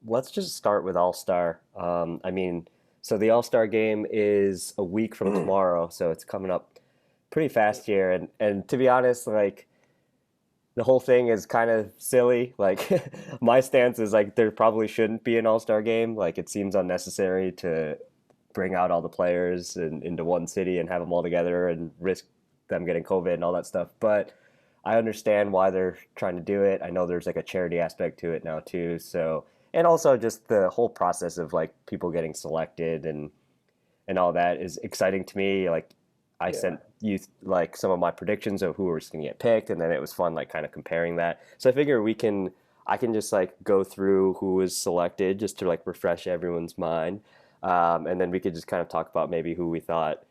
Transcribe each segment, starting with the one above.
Let's just start with All-Star. I mean, so the All-Star game is a week from tomorrow, so it's coming up pretty fast here. And to be honest, like the whole thing is kind of silly. Like my stance is like there probably shouldn't be an All-Star game. Like it seems unnecessary to bring out all the players into one city and have them all together and risk them getting COVID and all that stuff. But I understand why they're trying to do it. I know there's like a charity aspect to it now too. So, and also just the whole process of like people getting selected and all that is exciting to me. Like I Yeah. sent you like some of my predictions of who was going to get picked, and then it was fun like kind of comparing that. So I figure I can just like go through who was selected just to like refresh everyone's mind, and then we could just kind of talk about maybe who we thought,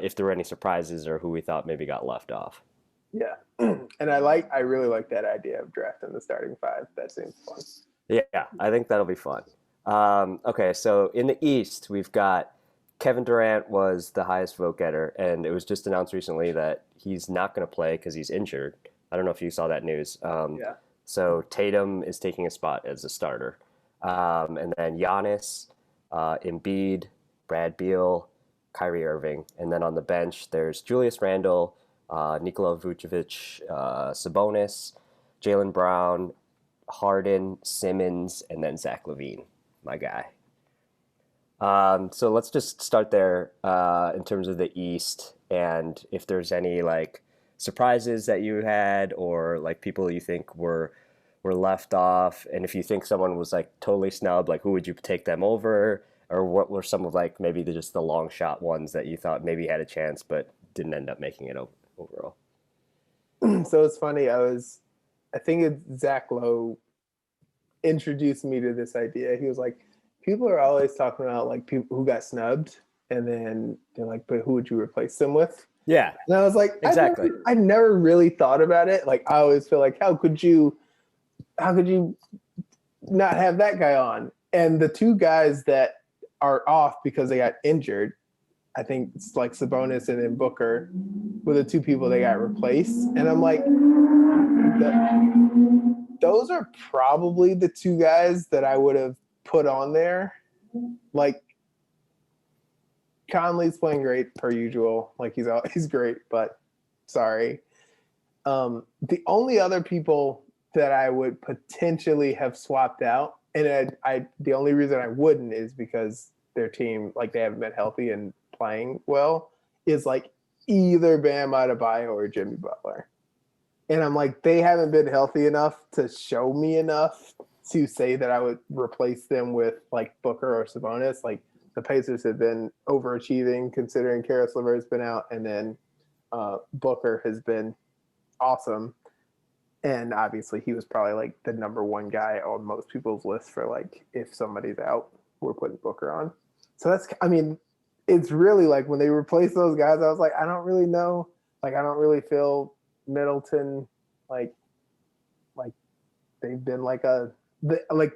if there were any surprises or who we thought maybe got left off. Yeah. And I really like that idea of drafting the starting five. That seems fun. Yeah, I think that'll be fun. Okay, so in the East, we've got Kevin Durant was the highest vote getter, and it was just announced recently that he's not going to play because he's injured. I don't know if you saw that news. Yeah. So Tatum is taking a spot as a starter, and then Giannis, Embiid, Brad Beal, Kyrie Irving, and then on the bench there's Julius Randle, Nikola Vucevic, Sabonis, Jalen Brown, Harden, Simmons, and then Zach LaVine, my guy. So let's just start there in terms of the East, and if there's any like surprises that you had, or like people you think were left off, and if you think someone was like totally snubbed, like who would you take them over, or what were some of like maybe just the long shot ones that you thought maybe had a chance but didn't end up making it overall. So it's funny. I think it's Zach Lowe introduced me to this idea. He was like, people are always talking about like people who got snubbed, and then they're like, but who would you replace them with? Yeah, And I was like, exactly. I never really thought about it. Like I always feel like, how could you not have that guy on? And the two guys that are off because they got injured, I think it's like Sabonis and then Booker were the two people they got replaced. And I'm like, those are probably the two guys that I would have put on there. Like Conley's playing great per usual. Like he's great, but sorry. The only other people that I would potentially have swapped out, and the only reason I wouldn't is because their team, like they haven't been healthy and playing well, is like either Bam Adebayo or Jimmy Butler. And I'm like, they haven't been healthy enough to show me enough to say that I would replace them with like Booker or Sabonis. Like the Pacers have been overachieving considering Karis LeVert's been out, and then Booker has been awesome. And obviously, he was probably like the number one guy on most people's list for like if somebody's out, we're putting Booker on. So that's, I mean, it's really like when they replace those guys, I was like, I don't really know. Like, I don't really feel Middleton like like they've been like like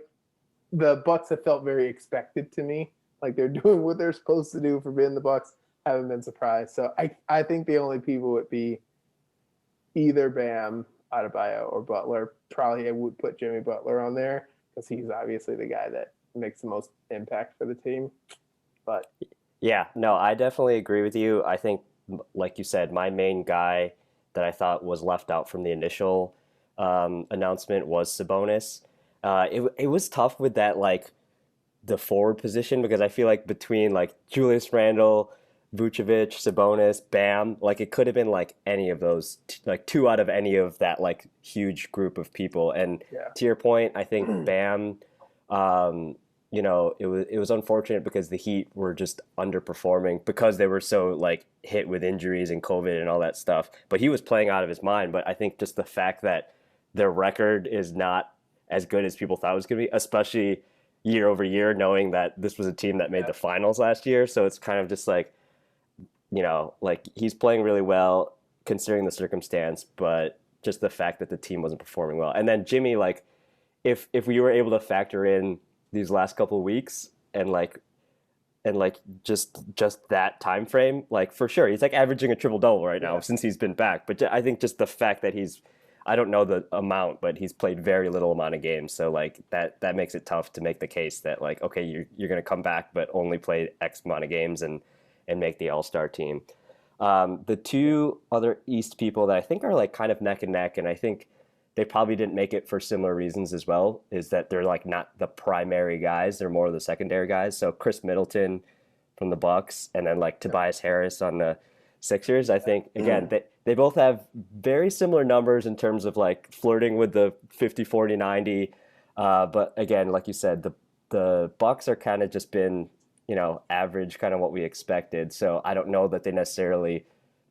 the Bucks have felt very expected to me. Like they're doing what they're supposed to do for being the Bucks. Haven't been surprised. So I think the only people would be either Bam, Adebayo, or Butler. Probably I would put Jimmy Butler on there because he's obviously the guy that makes the most impact for the team. But Yeah, no, I definitely agree with you. I think, like you said, my main guy that I thought was left out from the initial announcement was Sabonis. It was tough with that like the forward position because I feel like between like Julius Randle, Vucevic, Sabonis, Bam, like it could have been like any of those, like two out of any of that like huge group of people. And yeah, to your point, I think Bam, um, it was unfortunate because the Heat were just underperforming because they were so like hit with injuries and COVID and all that stuff. But he was playing out of his mind. But I think just the fact that their record is not as good as people thought it was going to be, especially year over year, knowing that this was a team that made yeah, the finals last year. So it's kind of just like, like he's playing really well considering the circumstance, but just the fact that the team wasn't performing well. And then Jimmy, like, if we were able to factor in these last couple of weeks and just that time frame, like for sure, he's like averaging a triple double right now yeah, since he's been back. But I think just the fact that he's I don't know the amount, but he's played very little amount of games. So like that makes it tough to make the case that like, okay, you're going to come back, but only play X amount of games and make the All-Star team. The two other East people that I think are like kind of neck and neck, and I think they probably didn't make it for similar reasons as well, is that they're like not the primary guys; they're more of the secondary guys. So Chris Middleton from the Bucks, and then like Tobias Harris on the Sixers. I think again they both have very similar numbers in terms of like flirting with the 50, 40, 90. But again, like you said, the Bucks are kind of just been, average, kind of what we expected. So I don't know that they necessarily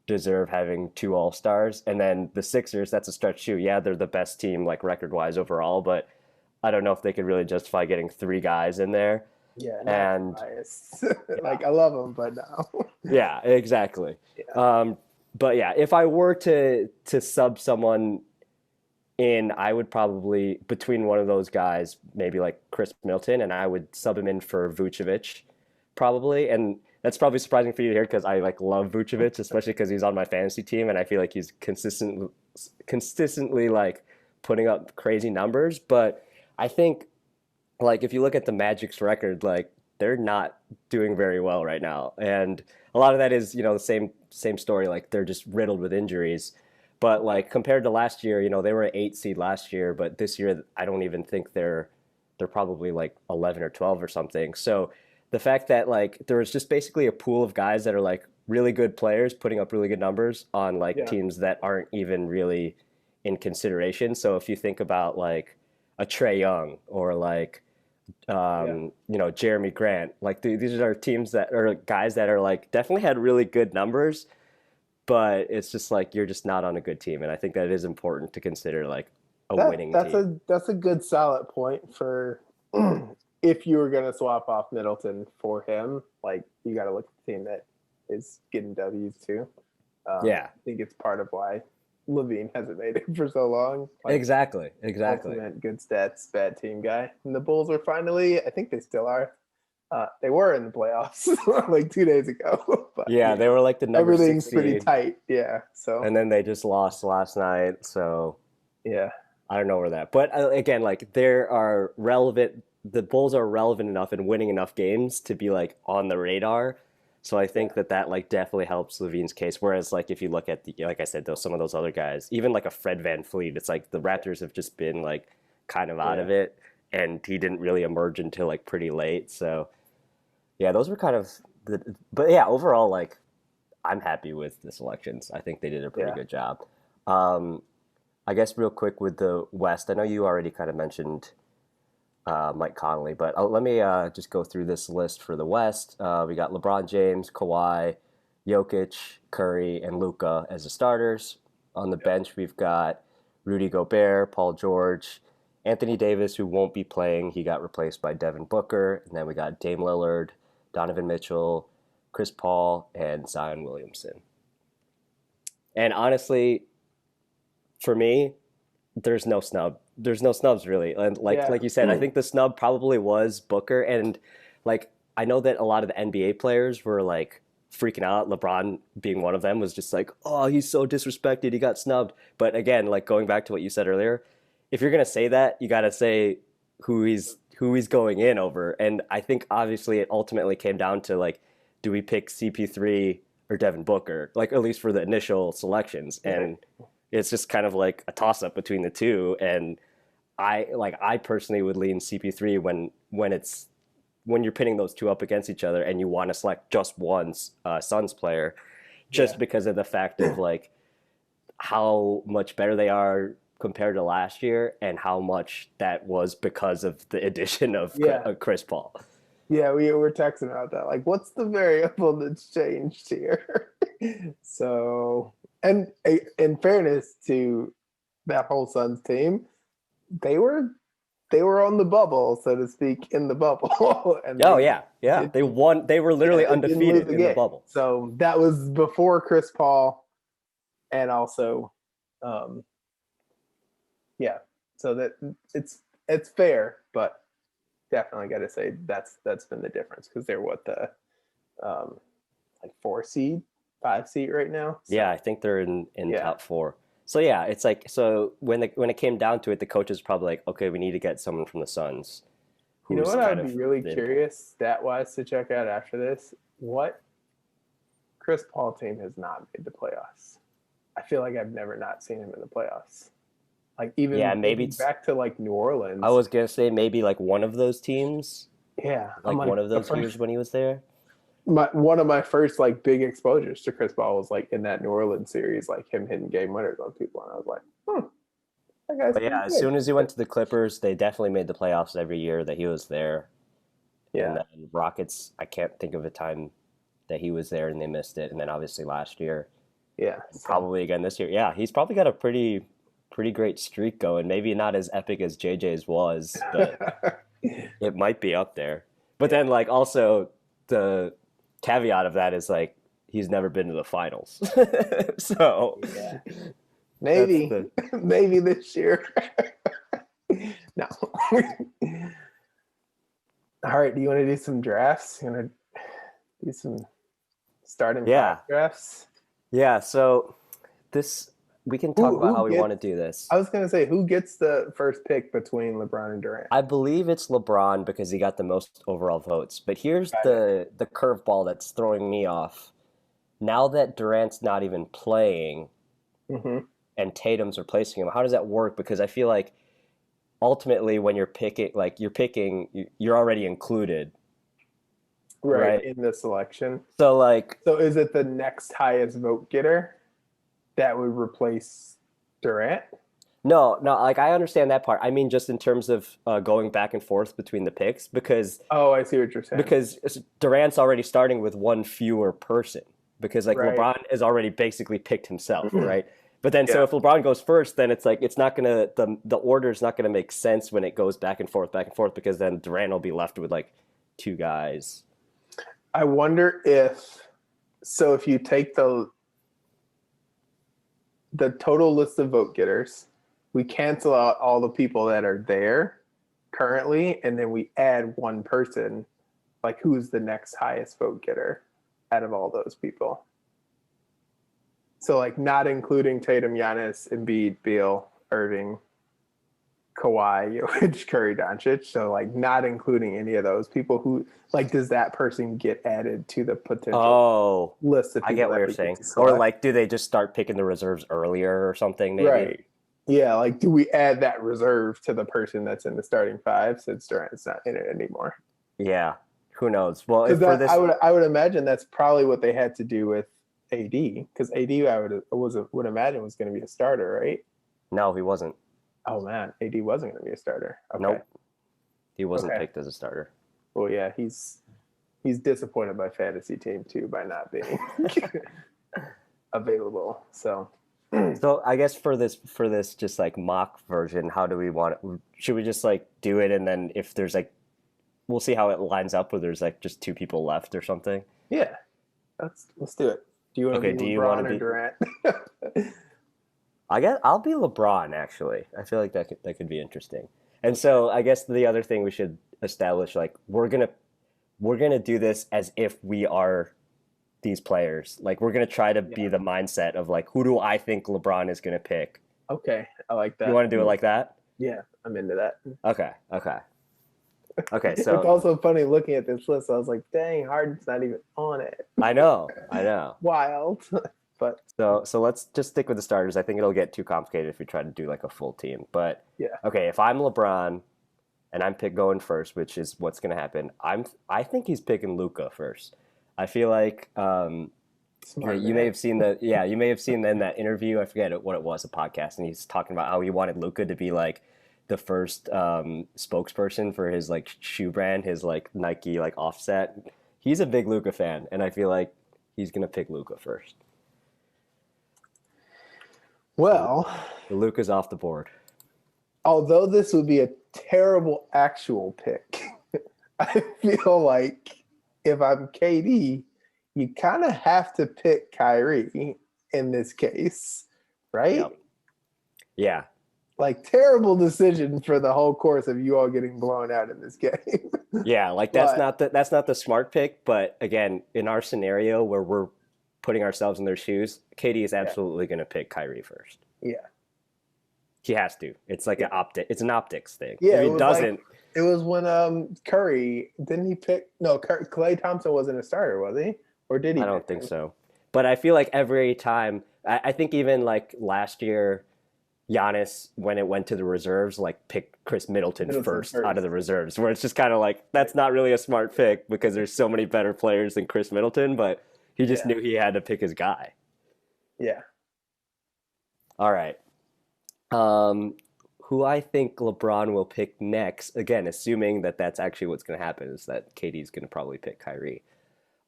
deserve having two All Stars. And then the Sixers, that's a stretch too. Yeah, they're the best team like record wise overall, but I don't know if they could really justify getting three guys in there. Yeah, not And biased. Like I love them, but no. yeah, exactly. Yeah. But yeah, if I were to sub someone in, I would probably between one of those guys, maybe like Chris Middleton, and I would sub him in for Vucevic, probably. And that's probably surprising for you to hear because I like love Vucevic, especially because he's on my fantasy team, and I feel like he's consistently like putting up crazy numbers. But I think like if you look at the Magic's record, like they're not doing very well right now, and a lot of that is the same story. Like they're just riddled with injuries. But like compared to last year, they were an 8 seed last year, but this year I don't even think they're probably like 11 or 12 or something. So the fact that like there was just basically a pool of guys that are like really good players putting up really good numbers on like Yeah. teams that aren't even really in consideration. So if you think about like a Trey Young or like Yeah. Jeremy Grant. Like these are teams that are guys that are like definitely had really good numbers, but it's just like you're just not on a good team, and I think that it is important to consider like a That winning that's team. a good solid point for if you were gonna swap off Middleton for him, like you got to look at the team that is getting W's too. Yeah, I think it's part of why Levine hasn't made it for so long. Like exactly. ultimate good stats, bad team guy. And the Bulls are finally, I think they still are. They were in the playoffs like 2 days ago, but Yeah, they were like the number six everything's pretty seed, tight. Yeah. So and then they just lost last night. So yeah, I don't know where that. But again, like there are relevant. The Bulls are relevant enough and winning enough games to be like on the radar. So I yeah, think that like definitely helps Levine's case. Whereas like if you look at the like I said, some of those other guys, even like a Fred Van Fleet, it's like the Raptors have just been like kind of out yeah. of it, and he didn't really emerge until like pretty late. So yeah, those were kind of the. But yeah, overall, like I'm happy with the selections. I think they did a pretty Yeah. good job. Um, I guess real quick with the West, I know you already kind of mentioned Mike Conley, but let me just go through this list for the West. We got LeBron James, Kawhi, Jokic, Curry, and Luka as the starters. On the bench, we've got Rudy Gobert, Paul George, Anthony Davis, who won't be playing. He got replaced by Devin Booker. And then we got Dame Lillard, Donovan Mitchell, Chris Paul, and Zion Williamson. And honestly, for me, there's no snub. There's no snubs really. And Yeah. like you said, I think the snub probably was Booker. And like I know that a lot of the NBA players were like freaking out. LeBron being one of them was just like, oh, he's so disrespected. He got snubbed. But again, like going back to what you said earlier, if you're gonna say that, you gotta say who he's going in over. And I think obviously it ultimately came down to like, do we pick CP3 or Devin Booker? Like at least for the initial selections. Right. And it's just kind of like a toss up between the two. And I personally would lean CP3 when you're pitting those two up against each other and you want to select just one Suns player, just Yeah. because of the fact of like how much better they are compared to last year and how much that was because of the addition of Yeah. Chris Paul. Yeah, we were texting about that. Like, what's the variable that's changed here? So, and in fairness to that whole Suns team, they were they were on the bubble, so to speak, in the bubble, and Oh they yeah, did they won. They were yeah literally they didn't lose undefeated the in the game. bubble. So that was before Chris Paul, and also, um, yeah. So that it's fair, but definitely got to say that's been the difference because they're what the um, like 4 seed, 5 seed right now. Yeah, So I think they're in yeah, top four. So yeah, it's like so when it came down to it, the coach is probably like, okay, we need to get someone from the Suns You know who's what I kind would be of really the import. curious stat wise to check out after this? What Chris Paul team has not made the playoffs? I feel like I've never not seen him in the playoffs. Like Yeah, even maybe thinking it's. back to like New I Orleans. was gonna say maybe like one of those teams, Yeah, I'm like like one of the those first years when he was there. one of my first like big exposures to Chris Paul was like in that New Orleans series, like him hitting game winners on people, and I was like, that guy's But pretty yeah, as good. soon as he went to the Clippers, they definitely made the playoffs every year that he was there. And Yeah, then Rockets, I can't think of a time that he was there and they missed it. And then obviously last year, yeah. and So probably again this year. Yeah, he's probably got a pretty great streak going. Maybe not as epic as JJ's was, but it might be up there. But yeah, then like also the caveat of that is like he's never been to the finals. So yeah. that's Maybe, the maybe this year. No. All right. Do you want to do some drafts? You want to do some starting five yeah. drafts? Yeah, so this we can talk about Who how we want gets? to do this. I was gonna say who gets the first pick between LeBron and Durant. I believe it's LeBron because he got the most overall votes. But here's Got it. the curveball that's throwing me off. Now that Durant's not even playing Mm-hmm. and Tatum's replacing him, how does that work? Because I feel like ultimately when you're picking, like you're already included, Right right? in the selection. So like So is it the next highest vote getter that would replace Durant? no, no, like I understand that part. I mean, just in terms of going back and forth between the picks, Oh, I see what you're saying. because Durant's already starting with one fewer person because like Right. LeBron has already basically picked himself, right? But then so Yeah. if LeBron goes first, then it's like it's not gonna the order is not gonna make sense when it goes back and forth because then Durant will be left with like two guys. I wonder if so if you take the total list of vote getters, we cancel out all the people that are there currently, and then we add one person, like who's the next highest vote getter out of all those people. So like not including Tatum, Giannis, Embiid, Beal, Irving, Kawhi, Jokic, Curry, Doncic. So like not including any of those people who like does that person get added to the potential Oh, list of I people get what that you're we get saying. to Or select? like, do they just start picking the reserves earlier or something? Maybe. Right. Yeah, like do we add that reserve to the person that's in the starting five since Durant's not in it anymore? Yeah. Who knows? Well, Because if for that this, I would imagine that's probably what they had to do with AD because AD would imagine was going to be a starter, right? no, he wasn't. Oh man, AD wasn't going to be a starter. Okay, Nope, he wasn't okay. picked as a starter. Well, yeah, he's disappointed by fantasy team too by not being available. So So I guess for this just like mock version, how do we want it? Should we just like do it and then if there's like we'll see how it lines up where there's like just two people left or something. yeah, let's do it. Do you want to Okay, be do you want to LeBron or be Durant? I guess I'll be LeBron actually. I feel like that could be interesting. And so I guess the other thing we should establish like we're gonna do this as if we are these players. Like we're gonna try to be Yeah. the mindset of like who do I think LeBron is gonna pick? Okay, I like You that. want to do it like that? Yeah, I'm into that. Okay, okay, okay. It's So also funny looking at this list. I was like, dang, Harden's not even on it. I know. Wild. But So let's just stick with the starters. I think it'll get too complicated if we try to do like a full team. But yeah, okay, if I'm LeBron and I'm pick going first, which is what's gonna happen, I think he's picking Luca first. I feel like smart you may man. have seen the yeah you may have seen in that interview. I forget what it was, a podcast, and he's talking about how he wanted Luca to be like the first spokesperson for his like shoe brand, his like Nike like offset. He's a big Luca fan, and I feel like he's gonna pick Luca first. So Well, Luca's off the board. although this would be a terrible actual pick, I feel like if I'm KD, you kind of have to pick Kyrie in this case, right? Yep. Yeah. Like terrible decision for the whole course of you all getting blown out in this game. Yeah, like But that's not the smart pick, but again, in our scenario where we're putting ourselves in their shoes, Katie is yeah, absolutely going to pick Kyrie first. Yeah. He has to. It's like Yeah. it's an optics thing. Yeah, If it he was like doesn't, it was when Curry didn't he pick no Clay Thompson wasn't a starter, was he? Or did he I pick don't think him? so. But I feel like every time, I think even like last year, Giannis, when it went to the reserves, like picked Chris Middleton Middleton first out of first. the reserves, where it's just kind of like, that's not really a smart pick because there's so many better players than Chris Middleton, but he just Yeah. knew he had to pick his guy. Yeah. All right. Um, who I think LeBron will pick next, again, assuming that that's actually what's going to happen, is that KD's going to probably pick Kyrie.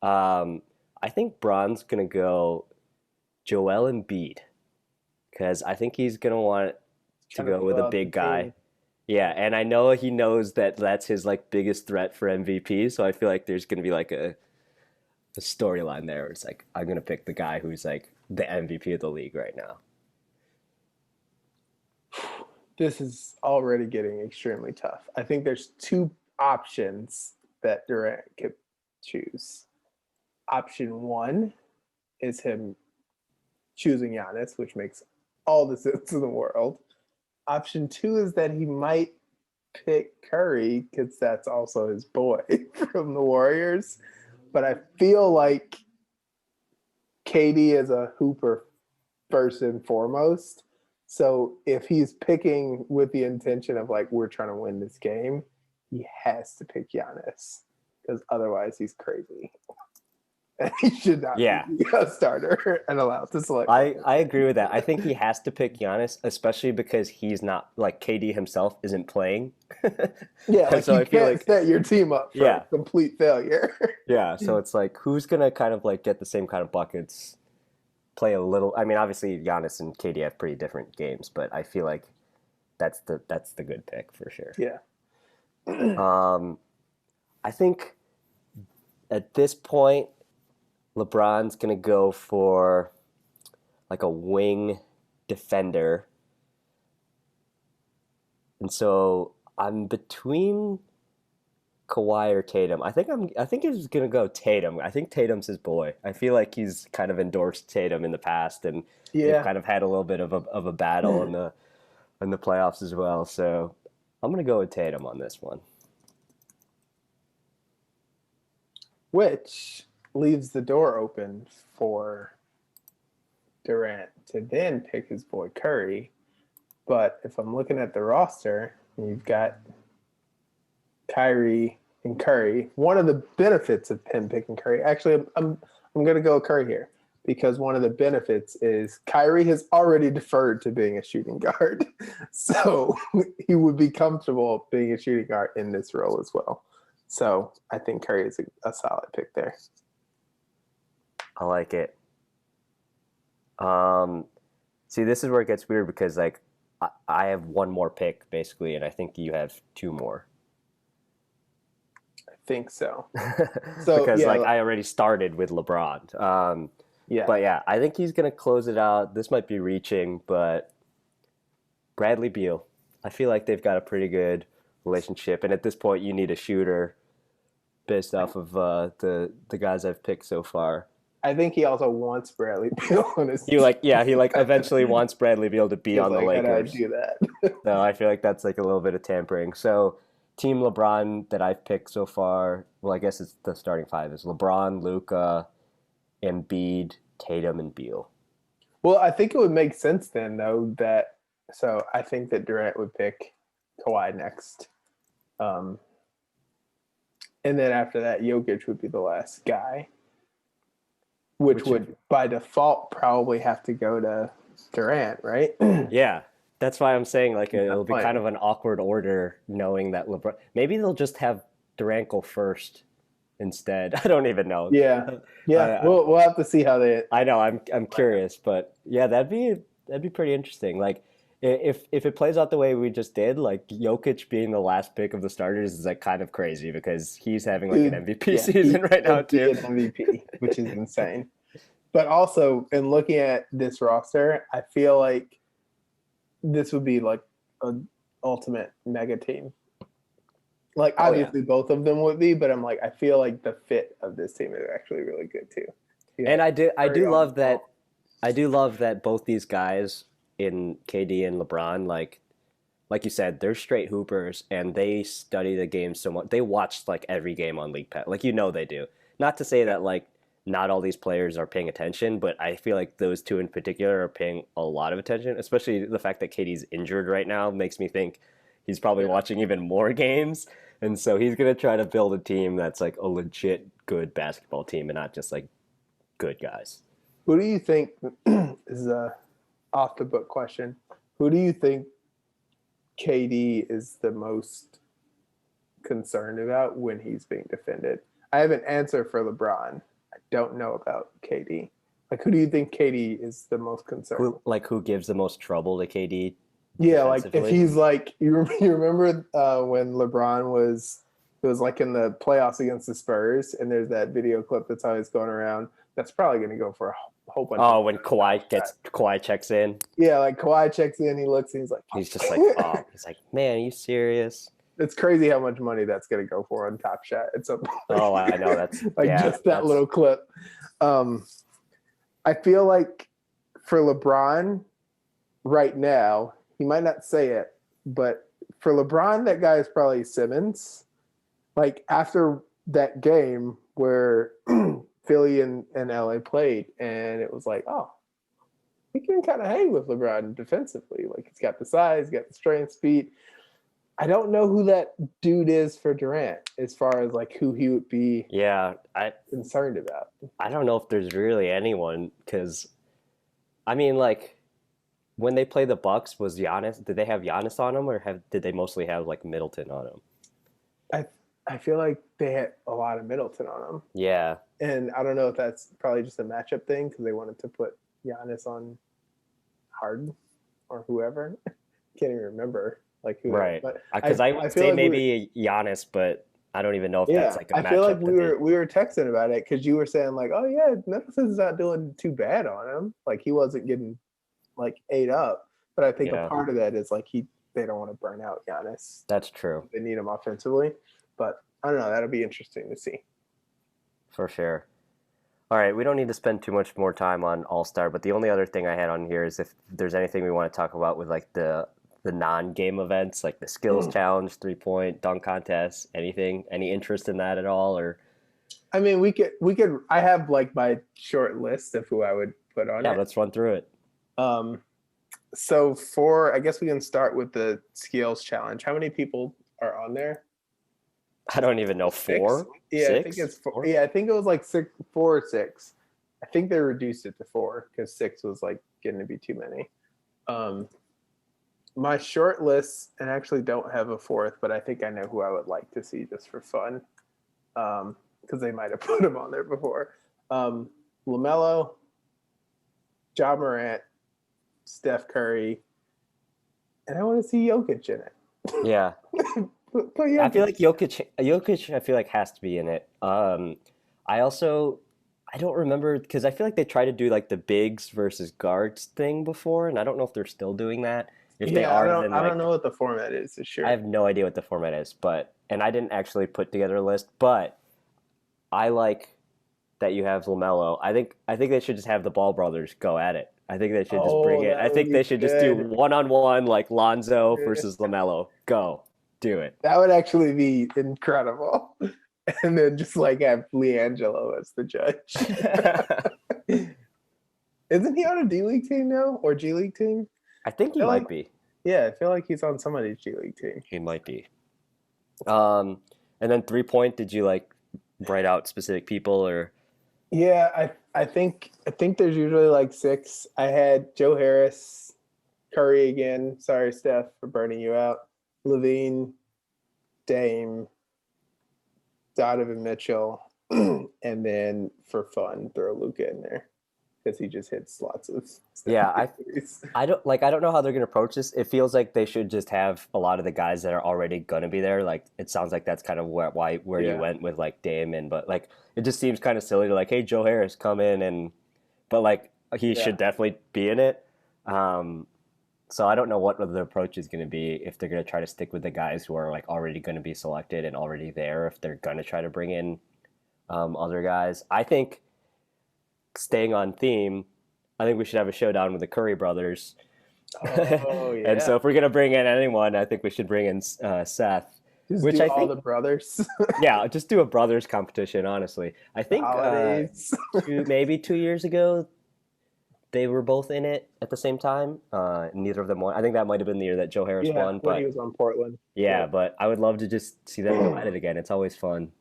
Um, I think Bron's going to go Joel Embiid because I think he's going to want to Trying to go with fill a out the big guy. team. Yeah, and I know he knows that that's his like biggest threat for MVP, so I feel like there's going to be like a storyline there where it's like I'm going to pick the guy who's like the MVP of the league right now. This is already getting extremely tough. I think there's two options that Durant could choose. Option one is him choosing Giannis, which makes all the sense in the world. Option two is that he might pick Curry because that's also his boy from the Warriors. But I feel like KD is a hooper first and foremost. So if he's picking with the intention of like we're trying to win this game, he has to pick Giannis because otherwise he's crazy. And he should not Yeah, be a starter and allowed to select. I agree with that. I think he has to pick Giannis, especially because he's not like KD himself isn't playing. Yeah, And like so you I feel can't like set your team up for yeah, complete failure. yeah. So it's like who's gonna kind of like get the same kind of buckets, play a little. I mean, obviously Giannis and KD have pretty different games, but I feel like that's the good pick for sure. Yeah. Um, I think at this point LeBron's gonna go for like a wing defender. And so I'm between Kawhi or Tatum. I think he's gonna go Tatum. I think Tatum's his boy. I feel like he's kind of endorsed Tatum in the past, and they've Yeah. kind of had a little bit of a battle in the playoffs as well. So I'm gonna go with Tatum on this one. Which leaves the door open for Durant to then pick his boy Curry. But if I'm looking at the roster, you've got Kyrie and Curry. One of the benefits of him picking Curry, actually, I'm going to go Curry here because one of the benefits is Kyrie has already deferred to being a shooting guard, so he would be comfortable being a shooting guard in this role as well. So I think Curry is a solid pick there. I like it. Um, See, this is where it gets weird because like I have one more pick basically, and I think you have two more. I think so. So Because like yeah, I already started with LeBron. yeah. But yeah, I think he's gonna close it out. This might be reaching, but Bradley Beal. I feel like they've got a pretty good relationship, and at this point, you need a shooter based off of the guys I've picked so far. I think he also wants Bradley Beal on his He team. like yeah, he like eventually wants Bradley Beal to be He's on the like, how do I Lakers. do that? So I feel like that's like a little bit of tampering. So Team LeBron that I've picked so far, well, I guess it's the starting five is LeBron, Luca, Embiid, Tatum, and Beal. Well, I think it would make sense then, though, that so I think that Durant would pick Kawhi next. Um, and then after that, Jokic would be the last guy, which Which would by default probably have to go to Durant, right? yeah, that's why I'm saying like Not it'll be kind playing. of an awkward order knowing that LeBron. Maybe they'll just have Durant go first instead. I don't even know. Yeah, yeah. I We'll have to see how they. I know I'm curious, but yeah, that'd be pretty interesting. Like if it plays out the way we just did, like Jokic being the last pick of the starters is like kind of crazy because he's having like an Dude, MVP yeah, he season right now could be too. an MVP, which is insane. But also, in looking at this roster, I feel like this would be like an ultimate mega team. Like Oh yeah. obviously both of them would be, but I'm like I feel like the fit of this team is actually really good too. And Yeah, I Curry do on the love that ball. I do love that both these guys in KD and LeBron, like you said, they're straight hoopers and they study the game so much. They watch like every game on League Pass. Like they do. Not to say that like not all these players are paying attention, but I feel like those two in particular are paying a lot of attention, especially the fact that KD's injured right now makes me think he's probably Yeah. watching even more games. And so he's going to try to build a team that's like a legit good basketball team and not just like good guys. Who do you think is a off the book question? Who do you think KD is the most concerned about when he's being defended? I have an answer for LeBron. I don't know about KD. Like, who do you think KD is the most concerned? Who gives the most trouble to KD Yeah, like if defensively? he's like you remember when LeBron was it was like in the playoffs against the Spurs, and there's that video clip that's always going around. That's probably going to go for a whole bunch Oh, of. when Kawhi checks in, Yeah, like Kawhi checks in, he looks, and he's like, he's just like, oh, he's like, man, are you serious? it's crazy how much money that's going to go for on Top Shot. It's a Oh, I know that's like yeah, just that that's little clip. Um, I feel like for LeBron right now, he might not say it, but for LeBron, that guy is probably Simmons. Like after that game where Philly and LA played, and it was like, oh, he can kind of hang with LeBron defensively. Like he's got the size, he's got the strength, speed. I don't know who that dude is for Durant as far as like who he would be yeah. concerned about. I don't know if there's really anyone because I mean like when they play the Bucks, was Giannis? Did they have Giannis on them, or did they mostly have like Middleton on them? I I feel like they had a lot of Middleton on them, Yeah, and I don't know if that's probably just a matchup thing because they wanted to put Giannis on Harden or whoever. Can't even remember like who, right. but Because I I would feel say like maybe Giannis, but I don't even know if that's yeah, like a I feel like matchup that they. we were texting about it because you were saying like, oh yeah, Middleton's not doing too bad on him. Like he wasn't getting like ate up, but I think a Yeah, part of that is like they don't want to burn out Giannis. that's true They need him offensively, but I don't know. That'll be interesting to see. for sure. All right, we don't need to spend too much more time on All Star, but the only other thing I had on here is if there's anything we want to talk about with like the non-game events, like the skills challenge, 3-point, dunk contest, anything, any interest in that at all, or I mean, we could. I have like my short list of who I would put on yeah, it. let's run through it. Um, I guess we can start with the skills challenge. How many people are on there? I don't even know, Six. four, Yeah, I think six, it's four. four. Yeah, I think it was like six, 4 or 6. I think they reduced it to 4 because 6 was like getting to be too many. Um, my short list, and I actually don't have a fourth, but I think I know who I would like to see just for fun, because they might have put him on there before. LaMelo, Ja Morant, Steph Curry, and I want to see Jokic in it. Yeah, Put I feel Jokic. like Jokic, I feel like has to be in it. I also, I don't remember because I feel like they tried to do like the bigs versus guards thing before, and I don't know if they're still doing that. If they Yeah, are, then I don't like know what the format is for I sure. have no idea what the format is, but and I didn't actually put together a list, but I like that you have Lamelo. I think they should just have the Ball brothers go at it. I think they should just bring Oh, it. I that would think be they should just do good. one on one like Lonzo versus Lamelo. Go, do it. That would actually be incredible. And then just like have Leangelo as the judge. Isn't he on a D League team now or G League team? I think I he feel like might be. yeah, I feel like he's on somebody's G League team. He might be. And then 3-point. Did you like write out specific people or? Yeah, I think there's usually like 6. I had Joe Harris, Curry again. Sorry, Steph, for burning you out. Levine, Dame, Donovan Mitchell, and then for fun, throw Luca in there because he just hits lots of Steph Yeah, Curry threes. I don't know how they're gonna approach this. It feels like they should just have a lot of the guys that are already gonna be there. Like it sounds like that's kind of where you Yeah, went with like Dame and but like it just seems kind of silly to like, hey, Joe Harris, come in and but like he yeah. should definitely be in it. Um, so I don't know what the approach is gonna be if they're gonna try to stick with the guys who are like already gonna be selected and already there. If they're gonna try to bring in other guys, I think staying on theme, I think we should have a showdown with the Curry brothers. Oh And yeah. so if we're gonna bring in anyone, I think we should bring in Seth, Just which do I all think, the brothers. yeah, just do a brothers competition. Honestly, I The think holidays. maybe 2 years ago they were both in it at the same time. Neither of them won. I think that might have been the year that Joe Harris Yeah, won, when he but was on Portland. yeah, Yep. but I would love to just see them go at it again. It's always fun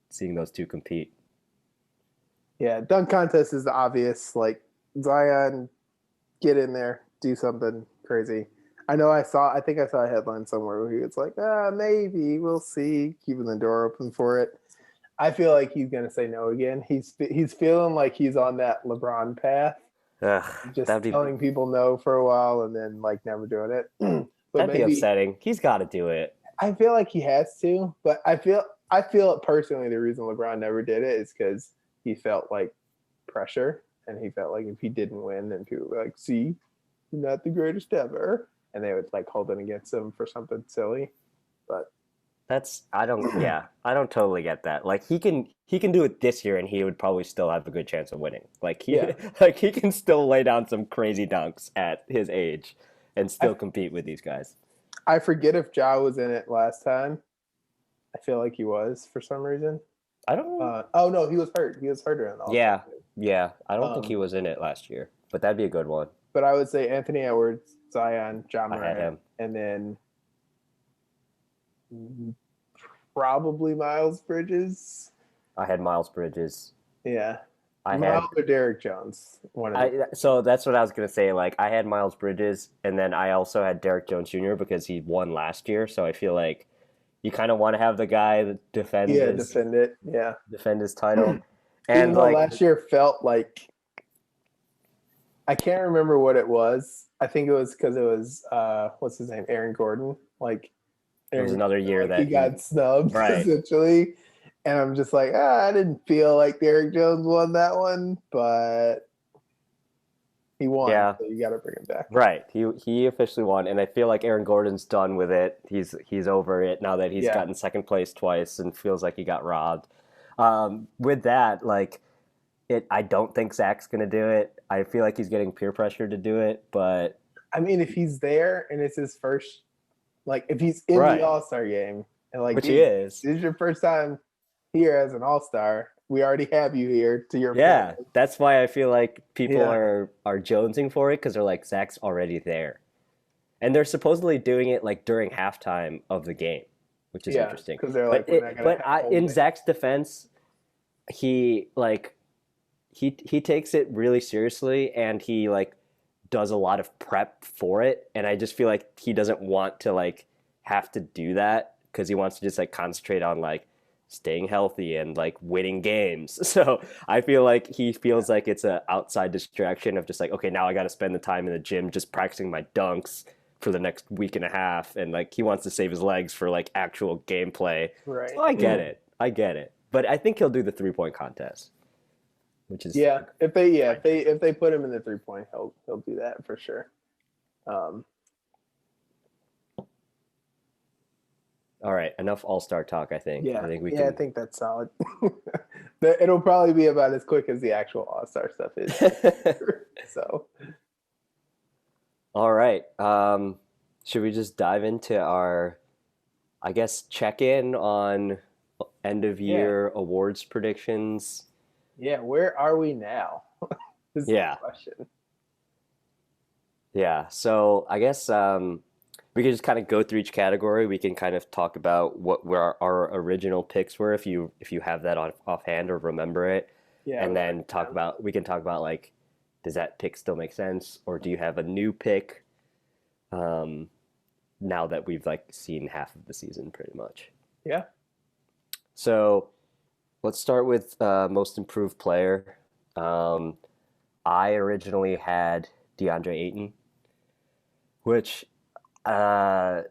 seeing those two compete. Yeah, dunk contest is the obvious. Like Zion, get in there, do something crazy. I know I think I saw a headline somewhere where he was like, maybe we'll see, keeping the door open for it. I feel like he's gonna say no again. He's feeling like he's on that LeBron path, That'd just be telling people no for a while and then like never doing it. But that'd be maybe upsetting. He's got to do it. I feel like he has to, but I feel personally the reason LeBron never did it is because he felt like pressure and he felt like if he didn't win, then people would be like, "See, you're not the greatest ever," and they would like hold it against him for something silly. But That's I don't totally get that. Like he can do it this year and he would probably still have a good chance of winning. Like he yeah, like he can still lay down some crazy dunks at his age and still I compete with these guys. I forget if Ja was in it last time. I feel like he was for some reason. I don't Oh no, he was hurt. He was hurt around the All Star Yeah. game. Yeah, I don't think he Um, was in it last year, but that'd be a good one. but I would say Anthony Edwards, Zion, John I had Morant, him. and then probably Miles Bridges. I had Miles Bridges. Yeah, I Miles had or Derek Jones. One of the I so that's what I was gonna say. Like I had Miles Bridges, and then I also had Derek Jones Jr. because he won last year. So I feel like you kind of want to have the guy that yeah defend it. Yeah, defend his title, even and though like last year felt like I can't remember what it was. I think it was because it was what's his name, Aaron Gordon. Like it was Aaron another Gordon, year like he that he got snubbed right. essentially, and I'm just like, I didn't feel like Derek Jones won that one, but he won, Yeah, so you got to bring him back. right. He officially won, and I feel like Aaron Gordon's done with it. He's over it now that he's Yeah, gotten second place twice and feels like he got robbed. With that, like I don't think Zach's gonna do it. I feel like he's getting peer pressure to do it, but I mean, if he's there and it's his first, like, if he's in the right, All Star game and like, which he dude, is. this is your first time here as an All Star. We already have you here. To your point, Yeah, that's why I feel like people yeah, are jonesing for it because they're like Zach's already there, and they're supposedly doing it like during halftime of the game, which is yeah, interesting. because they're But like, we're not gonna have home in fans. Zach's defense, he like he takes it really seriously and he like does a lot of prep for it, and I just feel like he doesn't want to like have to do that because he wants to just like concentrate on like staying healthy and like winning games. So I feel like he Yeah, feels like it's a outside distraction of just like, okay, now I got to spend the time in the gym just practicing my dunks for the next week and a half, and like he wants to save his legs for like actual gameplay. So right. I get it. I get it. But I think he'll do the 3-point contest, which is Yeah, fine. if they put him in the 3 point, he'll do that for sure. Um, All right, enough all-star talk, I think. I yeah, think we yeah, I can think that's solid. It'll probably be about as quick as the actual All Star stuff is. So All right. Should we just dive into our, I guess, check-in on end of yeah, year awards predictions? yeah, where are we now? This is the Yeah. question. Yeah. So I guess we can just kind of go through each category. We can kind of talk about what where our original picks were if you have that on offhand or remember it. Yeah, And without then we can talk about like, does that pick still make sense? Or do you have a new pick um, now that we've like seen half of the season pretty much? yeah, So let's start with most improved player. Um, I originally had DeAndre Ayton, which uh,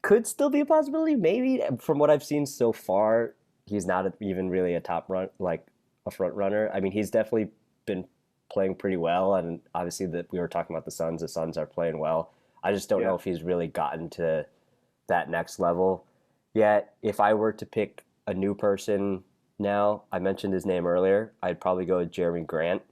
could still be a possibility. Maybe from what I've seen so far, he's not even really a top run like a front runner. I mean, he's definitely been playing pretty well, and obviously that we were talking about the Suns. The Suns are playing well. I just don't yeah, know if he's really gotten to that next level yet. If I were to pick a new person now, I mentioned his name earlier, I'd probably go with Jeremy Grant.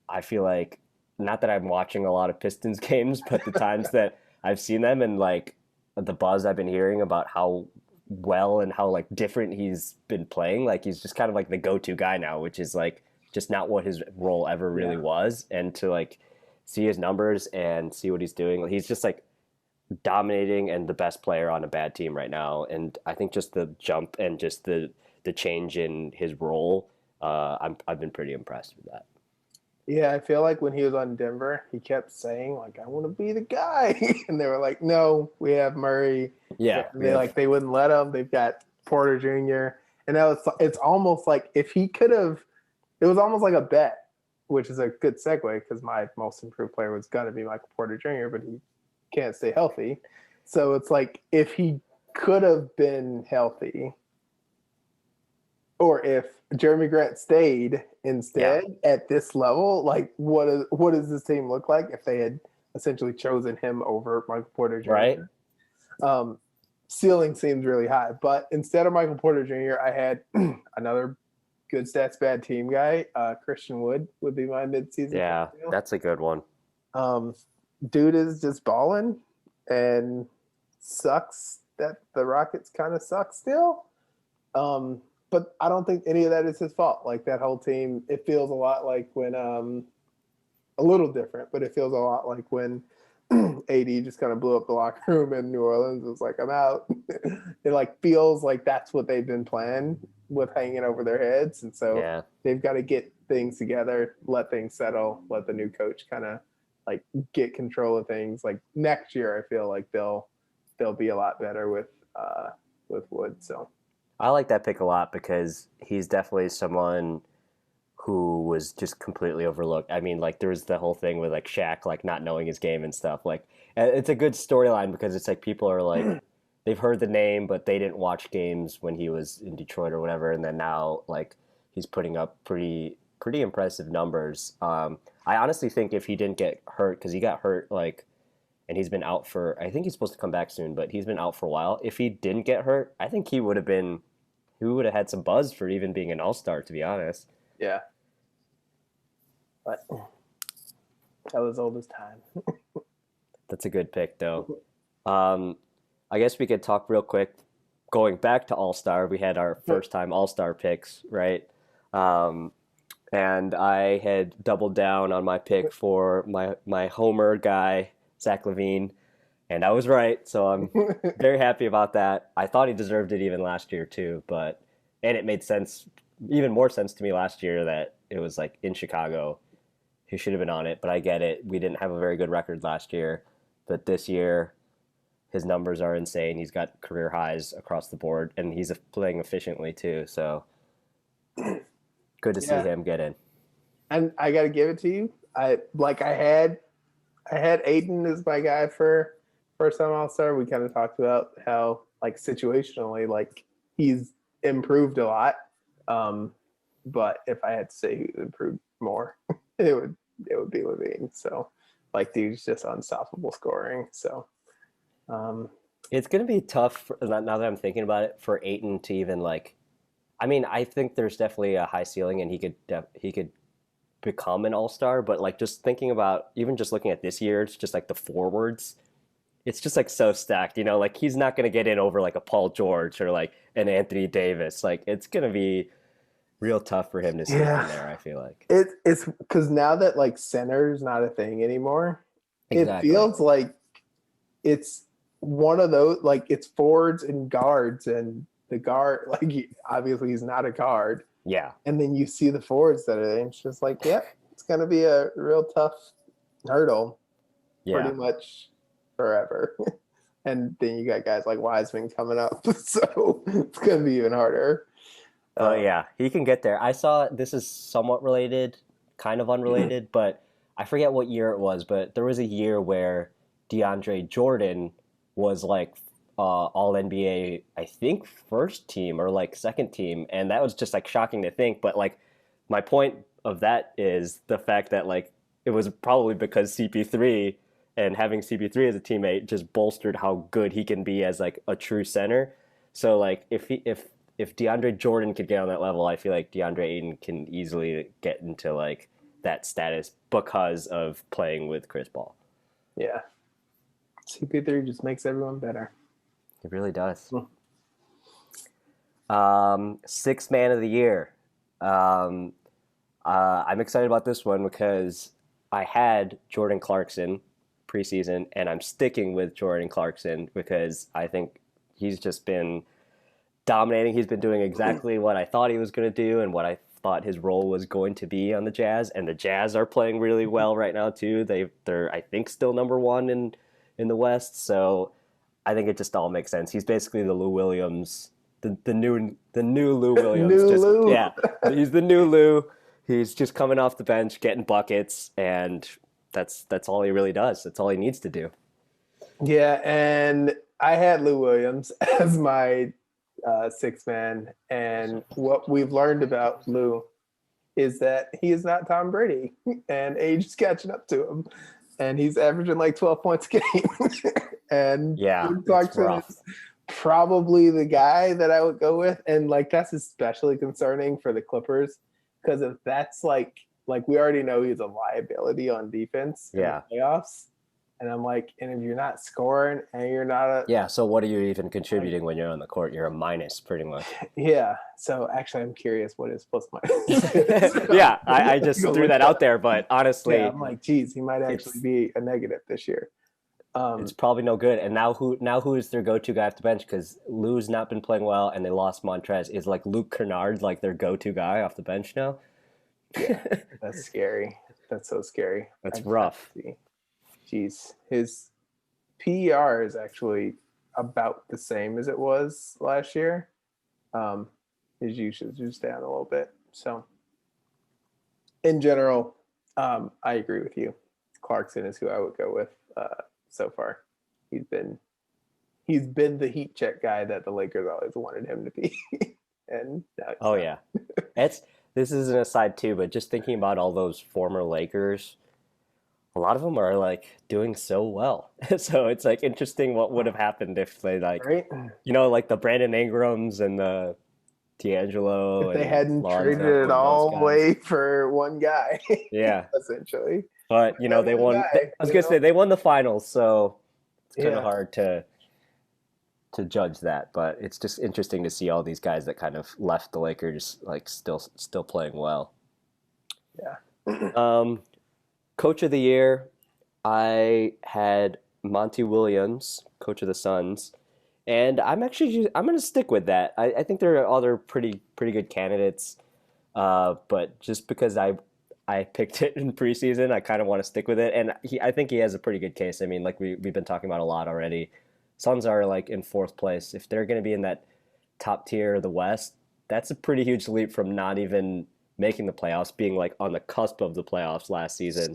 I feel like not that I'm watching a lot of Pistons games, but the times that I've seen them and like the buzz I've been hearing about how well and how like different he's been playing, like he's just kind of like the go-to guy now, which is like just not what his role ever really Yeah. was. And to like see his numbers and see what he's doing, he's just like dominating and the best player on a bad team right now. And I think just the jump and just the change in his role, I've been pretty impressed with that. Yeah, I feel like when he was on Denver, he kept saying like, "I want to be the guy," and they were like, "No, we have Murray." Yeah, And we have they wouldn't let him. They've got Porter Jr. And now it's almost like if he could have, it was almost like a bet, which is a good segue because my most improved player was gonna be Michael Porter Jr., but he can't stay healthy. So it's like if he could have been healthy, or if Jeremy Grant stayed yeah, instead at this level, like what does this team look like if they had essentially chosen him over Michael Porter right. Jr.? Um, Ceiling seems really high, but instead of Michael Porter Jr., I had another good stats bad team guy. Christian Wood would be my midseason pick Yeah, now. that's a good one. Um, Dude is just balling and sucks that the Rockets kind of suck still. Um, but I don't think any of that is his fault. Like that whole team, it feels a lot like when a little different, but it feels a lot like when AD just kind of blew up the locker room in New Orleans. It was like, I'm out. It like feels like that's what they've been planning with hanging over their heads. And so Yeah, they've got to get things together, let things settle, let the new coach kind of like get control of things. Like next year, I feel like they'll be a lot better with Wood. So I like that pick a lot because he's definitely someone who was just completely overlooked. I mean, like there was the whole thing with like Shaq like not knowing his game and stuff. Like, and it's a good storyline because it's like people are like they've heard the name, but they didn't watch games when he was in Detroit or whatever, and then now like he's putting up pretty impressive numbers. I honestly think if he didn't get hurt, because he got hurt like, and he's been out for, I think he's supposed to come back soon, but he's been out for a while. If he didn't get hurt, I think he would have had some buzz for even being an all-star, to be honest. yeah, but that was old as time. That's a good pick, though. Um, I guess we could talk real quick. Going back to All Star, we had our first time All Star picks, right? Um, and I had doubled down on my pick for my Homer guy, Zach Levine, and I was right. So I'm very happy about that. I thought he deserved it even last year too, but and it made sense, even more sense to me last year that it was like in Chicago. He should have been on it, but I get it. We didn't have a very good record last year, but this year his numbers are insane. He's got career highs across the board, and he's playing efficiently too. So good to see Yeah, him get in. and I got to give it to you. I had Aiden as my guy for first time All Star. We kind of talked about how like situationally, like he's improved a lot. Um, but if I had to say who improved more, it would it would be Levine. So like dude's just unstoppable scoring. So um, It's going to be tough now that I'm thinking about it for Aiton to even like. I mean, I think there's definitely a high ceiling, and he could become an all star. But like just thinking about even just looking at this year, it's just like the forwards. It's just like so stacked, you know. Like he's not going to get in over like a Paul George or like an Anthony Davis. Like it's going to be real tough for him to sneak in yeah, there. I feel like it's because now that like center is not a thing anymore, it exactly. feels like it's one of those like it's forwards and guards and the guard like obviously he's not a guard Yeah, and then you see the forwards that are there and it's just like yep it's going to be a real tough hurdle pretty yeah. much forever. And then you got guys like Wiseman coming up so it's going to be even harder. But uh, yeah, he can get there. I saw this is somewhat related, kind of unrelated, but I forget what year it was, but there was a year where DeAndre Jordan was like all NBA, I think first team or like second team, and that was just like shocking to think. But like my point of that is the fact that like it was probably because CP3 and having CP3 as a teammate just bolstered how good he can be as like a true center. So like if DeAndre Jordan could get on that level, I feel like DeAndre Ayton can easily get into like that status because of playing with Chris Paul. Yeah. CP3 just makes everyone better. It really does. Hmm. Sixth man of the year. Um, I'm excited about this one because I had Jordan Clarkson preseason, and I'm sticking with Jordan Clarkson because I think he's just been dominating. He's been doing exactly what I thought he was going to do and what I thought his role was going to be on the Jazz. And the Jazz are playing really well right now too. They're I think still number one in the West. So I think it just all makes sense. He's basically the Lou Williams, the new Lou Williams. New Just Lou. yeah, he's the new Lou. He's just coming off the bench, getting buckets, and that's all he really does. That's all he needs to do. Yeah, and I had Lou Williams as my sixth man, and what we've learned about Lou is that he is not Tom Brady, and age is catching up to him, and he's averaging like 12 points a game. And Yeah, Jordan it's Clarkson rough. is probably the guy that I would go with, and like that's especially concerning for the Clippers because if that's like we already know he's a liability on defense in Yeah. the playoffs. And I'm like, and if you're not scoring and you're not a Yeah, so what are you even contributing when you're on the court? You're a minus, pretty much. yeah. So actually, I'm curious what his plus minus is. Yeah, I just Go threw look that that out up. there, but honestly, Yeah, I'm like, geez, he might actually it's be a negative this year. it's probably no good. And now who is their go-to guy off the bench? Because Lou's not been playing well, and they lost Montrez. Is like Luke Kennard like their go-to guy off the bench now? Yeah, that's scary. That's so scary. That's I just have to rough. see. Jeez, his PER is actually about the same as it was last year. Um, his usage is down a little bit. So, in general, I agree with you. Clarkson is who I would go with so far. He's been the heat check guy that the Lakers always wanted him to be, and now he's Oh not. yeah, it's this is an aside too, but just thinking about all those former Lakers, a lot of them are like doing so well. So it's like interesting what would have happened if they like, Right? like the Brandon Ingrams and the D'Angelo If they and hadn't traded Lonzo it and those all guys. away for one guy, Yeah, essentially. but That they one won. guy, I was gonna say they won the finals, so it's kind of Yeah. hard to judge that. But it's just interesting to see all these guys that kind of left the Lakers like still playing well. Yeah. Um, Coach of the year, I had Monty Williams, coach of the Suns, and I'm going to stick with that. I think there are other pretty good candidates, but just because I picked it in preseason, I kind of want to stick with it, and I think he has a pretty good case. I mean, like we've been talking about a lot already. Suns are like in fourth place. If they're going to be in that top tier of the West, that's a pretty huge leap from not even making the playoffs, being like on the cusp of the playoffs last season.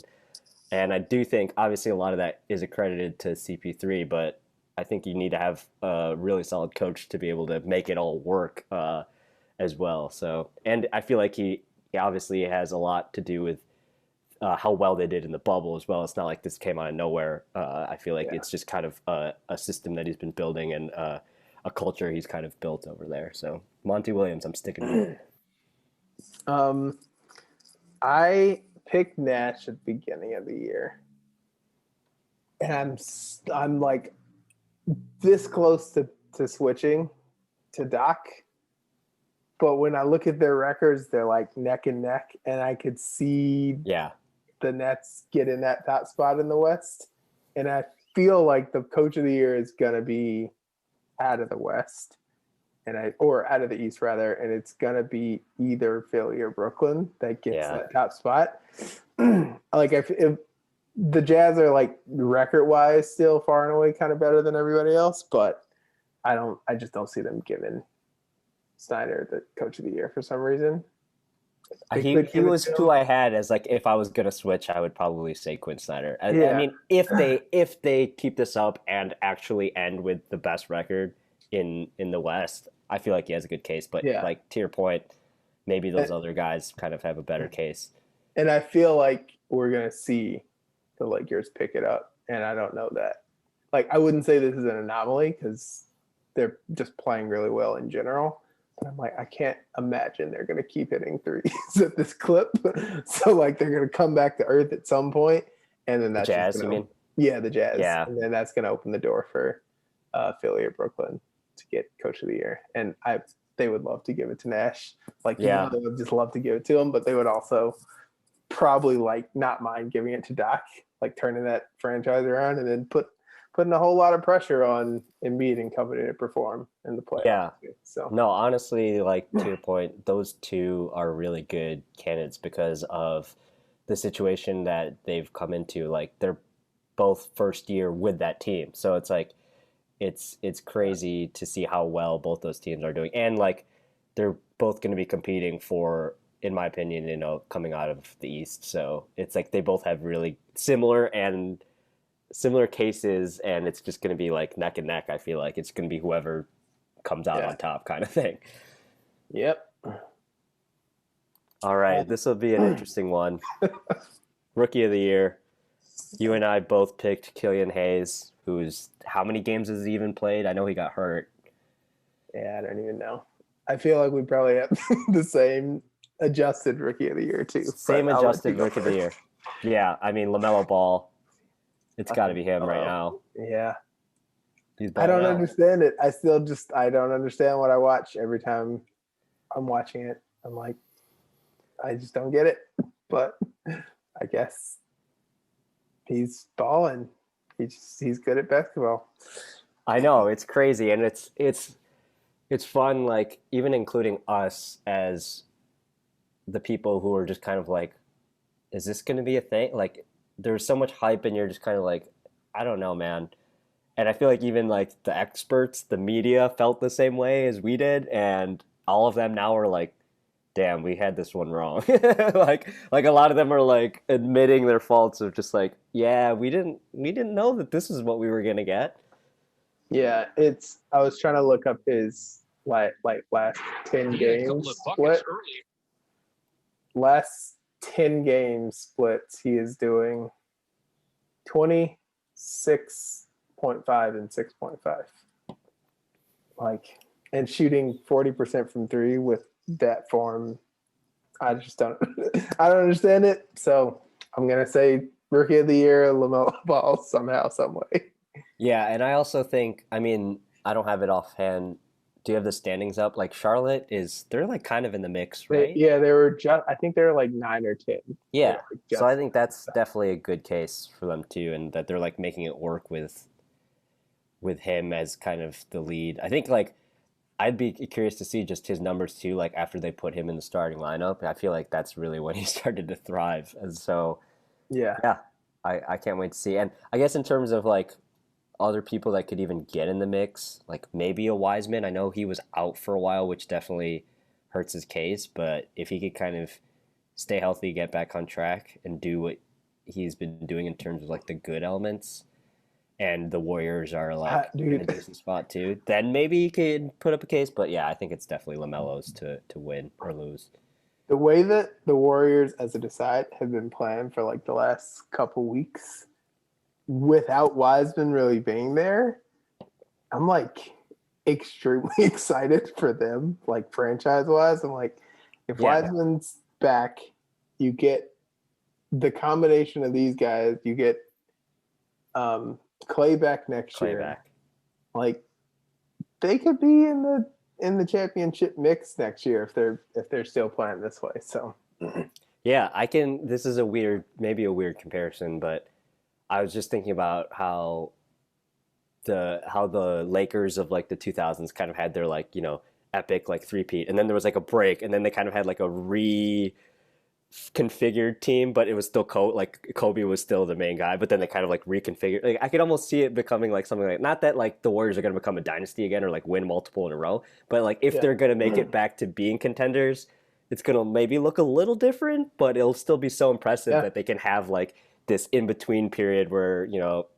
And I do think, obviously, a lot of that is accredited to CP3, but I think you need to have a really solid coach to be able to make it all work as well. So, and I feel like he obviously has a lot to do with how well they did in the bubble as well. It's not like this came out of nowhere. I feel like Yeah. it's just kind of a system that he's been building and a culture he's kind of built over there. So, Monty Williams, I'm sticking with it. Um, I picked Nash at the beginning of the year, and I'm like this close to switching to Doc. But when I look at their records, they're like neck and neck, and I could see Yeah. the Nets get in that top spot in the West. And I feel like the coach of the year is gonna be out of the West, or out of the East rather, and it's gonna be either Philly or Brooklyn that gets Yeah. that top spot. Like if the Jazz are like record wise still far and away kind of better than everybody else, but I just don't see them giving Snyder the coach of the year for some reason. They He could he give it was to who him. I had as like if I was gonna switch, I would probably say Quinn Snyder. I Yeah. mean, if they keep this up and actually end with the best record in the West, I feel like he has a good case. But Yeah. like to your point, maybe those And, other guys kind of have a better case. and I feel like we're gonna see the Lakers pick it up. And I don't know that. Like I wouldn't say this is an anomaly because they're just playing really well in general. And I'm like, I can't imagine they're going to keep hitting threes at this clip. So like they're going to come back to earth at some point, and then The that's just Jazz, you going to, mean? yeah, the Jazz, Yeah, and then that's going to open the door for Philly or Brooklyn to get Coach of the Year. And they would love to give it to Nash. Like yeah, they would just love to give it to him, but they would also probably like not mind giving it to Doc, like turning that franchise around, and then putting a whole lot of pressure on Embiid and Company to perform in the playoffs. yeah. So No, honestly, like to your point, those two are really good candidates because of the situation that they've come into. Like they're both first year with that team. So it's like it's crazy to see how well both those teams are doing. And like they're both going to be competing for, in my opinion, coming out of the East. So it's like they both have really similar cases, and it's just going to be like neck and neck. I feel like it's going to be whoever comes out yeah, on top kind of thing. yep. All right, this will be an interesting one. Rookie of the year. You and I both picked Killian Hayes, who's how many games has he even played? I know he got hurt. Yeah, I don't even know. I feel like we probably have the same adjusted Rookie of the Year too. But Same I'll let you adjusted go rookie of the first. year. Yeah, I mean LaMelo Ball. It's got to Fucking be him right hello. now. Yeah, He's I balling don't out. understand it. I don't understand what I watch every time I'm watching it. I'm like, I just don't get it. But I guess he's balling. He's good at basketball. I know it's crazy, and it's fun. Like even including us as the people who are just kind of like, is this going to be a thing? Like there's so much hype, and you're just kind of like, I don't know, man. And I feel like even like the experts, the media felt the same way as we did, and all of them now are like, damn, we had this one wrong. like a lot of them are like admitting their faults of just like, yeah, we didn't know that this is what we were gonna get. Yeah, it's. I was trying to look up his like last 10 games split. Last 10 games splits, he is doing 26.5 and 6.5. Like, and shooting 40% from three with that form. I just don't. I don't understand it. So I'm gonna say Rookie of the Year, LaMelo Ball somehow, some way. Yeah, and I also think, I mean, I don't have it offhand. Do you have the standings up? Like Charlotte is, they're like kind of in the mix, right? They were just. I think they were like 9 or 10. They were Yeah. like So I just. think that's definitely a good case for them too, and that they're like making it work with him as kind of the lead. I think like I'd be curious to see just his numbers too, like after they put him in the starting lineup. I feel like that's really when he started to thrive. And so Yeah. yeah, I can't wait to see. And I guess in terms of like other people that could even get in the mix, like maybe a Wiseman. I know he was out for a while, which definitely hurts his case, but if he could kind of stay healthy, get back on track, and do what he's been doing in terms of like the good elements, and the Warriors are like in a Dude, decent spot too, then maybe he could put up a case. But yeah, I think it's definitely Lamelo's to win or lose. the way that the Warriors, as a decide, have been playing for like the last couple weeks, without Wiseman really being there, I'm like extremely excited for them, like franchise wise. I'm like, if Yeah, Wiseman's back, you get the combination of these guys. You get Clay back next Clay year. back. Like they could be in the championship mix next year if they're still playing this way. So Yeah, I can. This is maybe a weird comparison, but I was just thinking about how the Lakers of like the 2000s kind of had their like epic like three-peat, and then there was like a break, and then they kind of had like a reconfigured team, but it was still Kobe was still the main guy, but then they kind of like reconfigured. Like I could almost see it becoming like something like, not that like the Warriors are going to become a dynasty again or like win multiple in a row, but like if yeah, they're going to make it back to being contenders, it's going to maybe look a little different, but it'll still be so impressive yeah, that they can have like this in between period where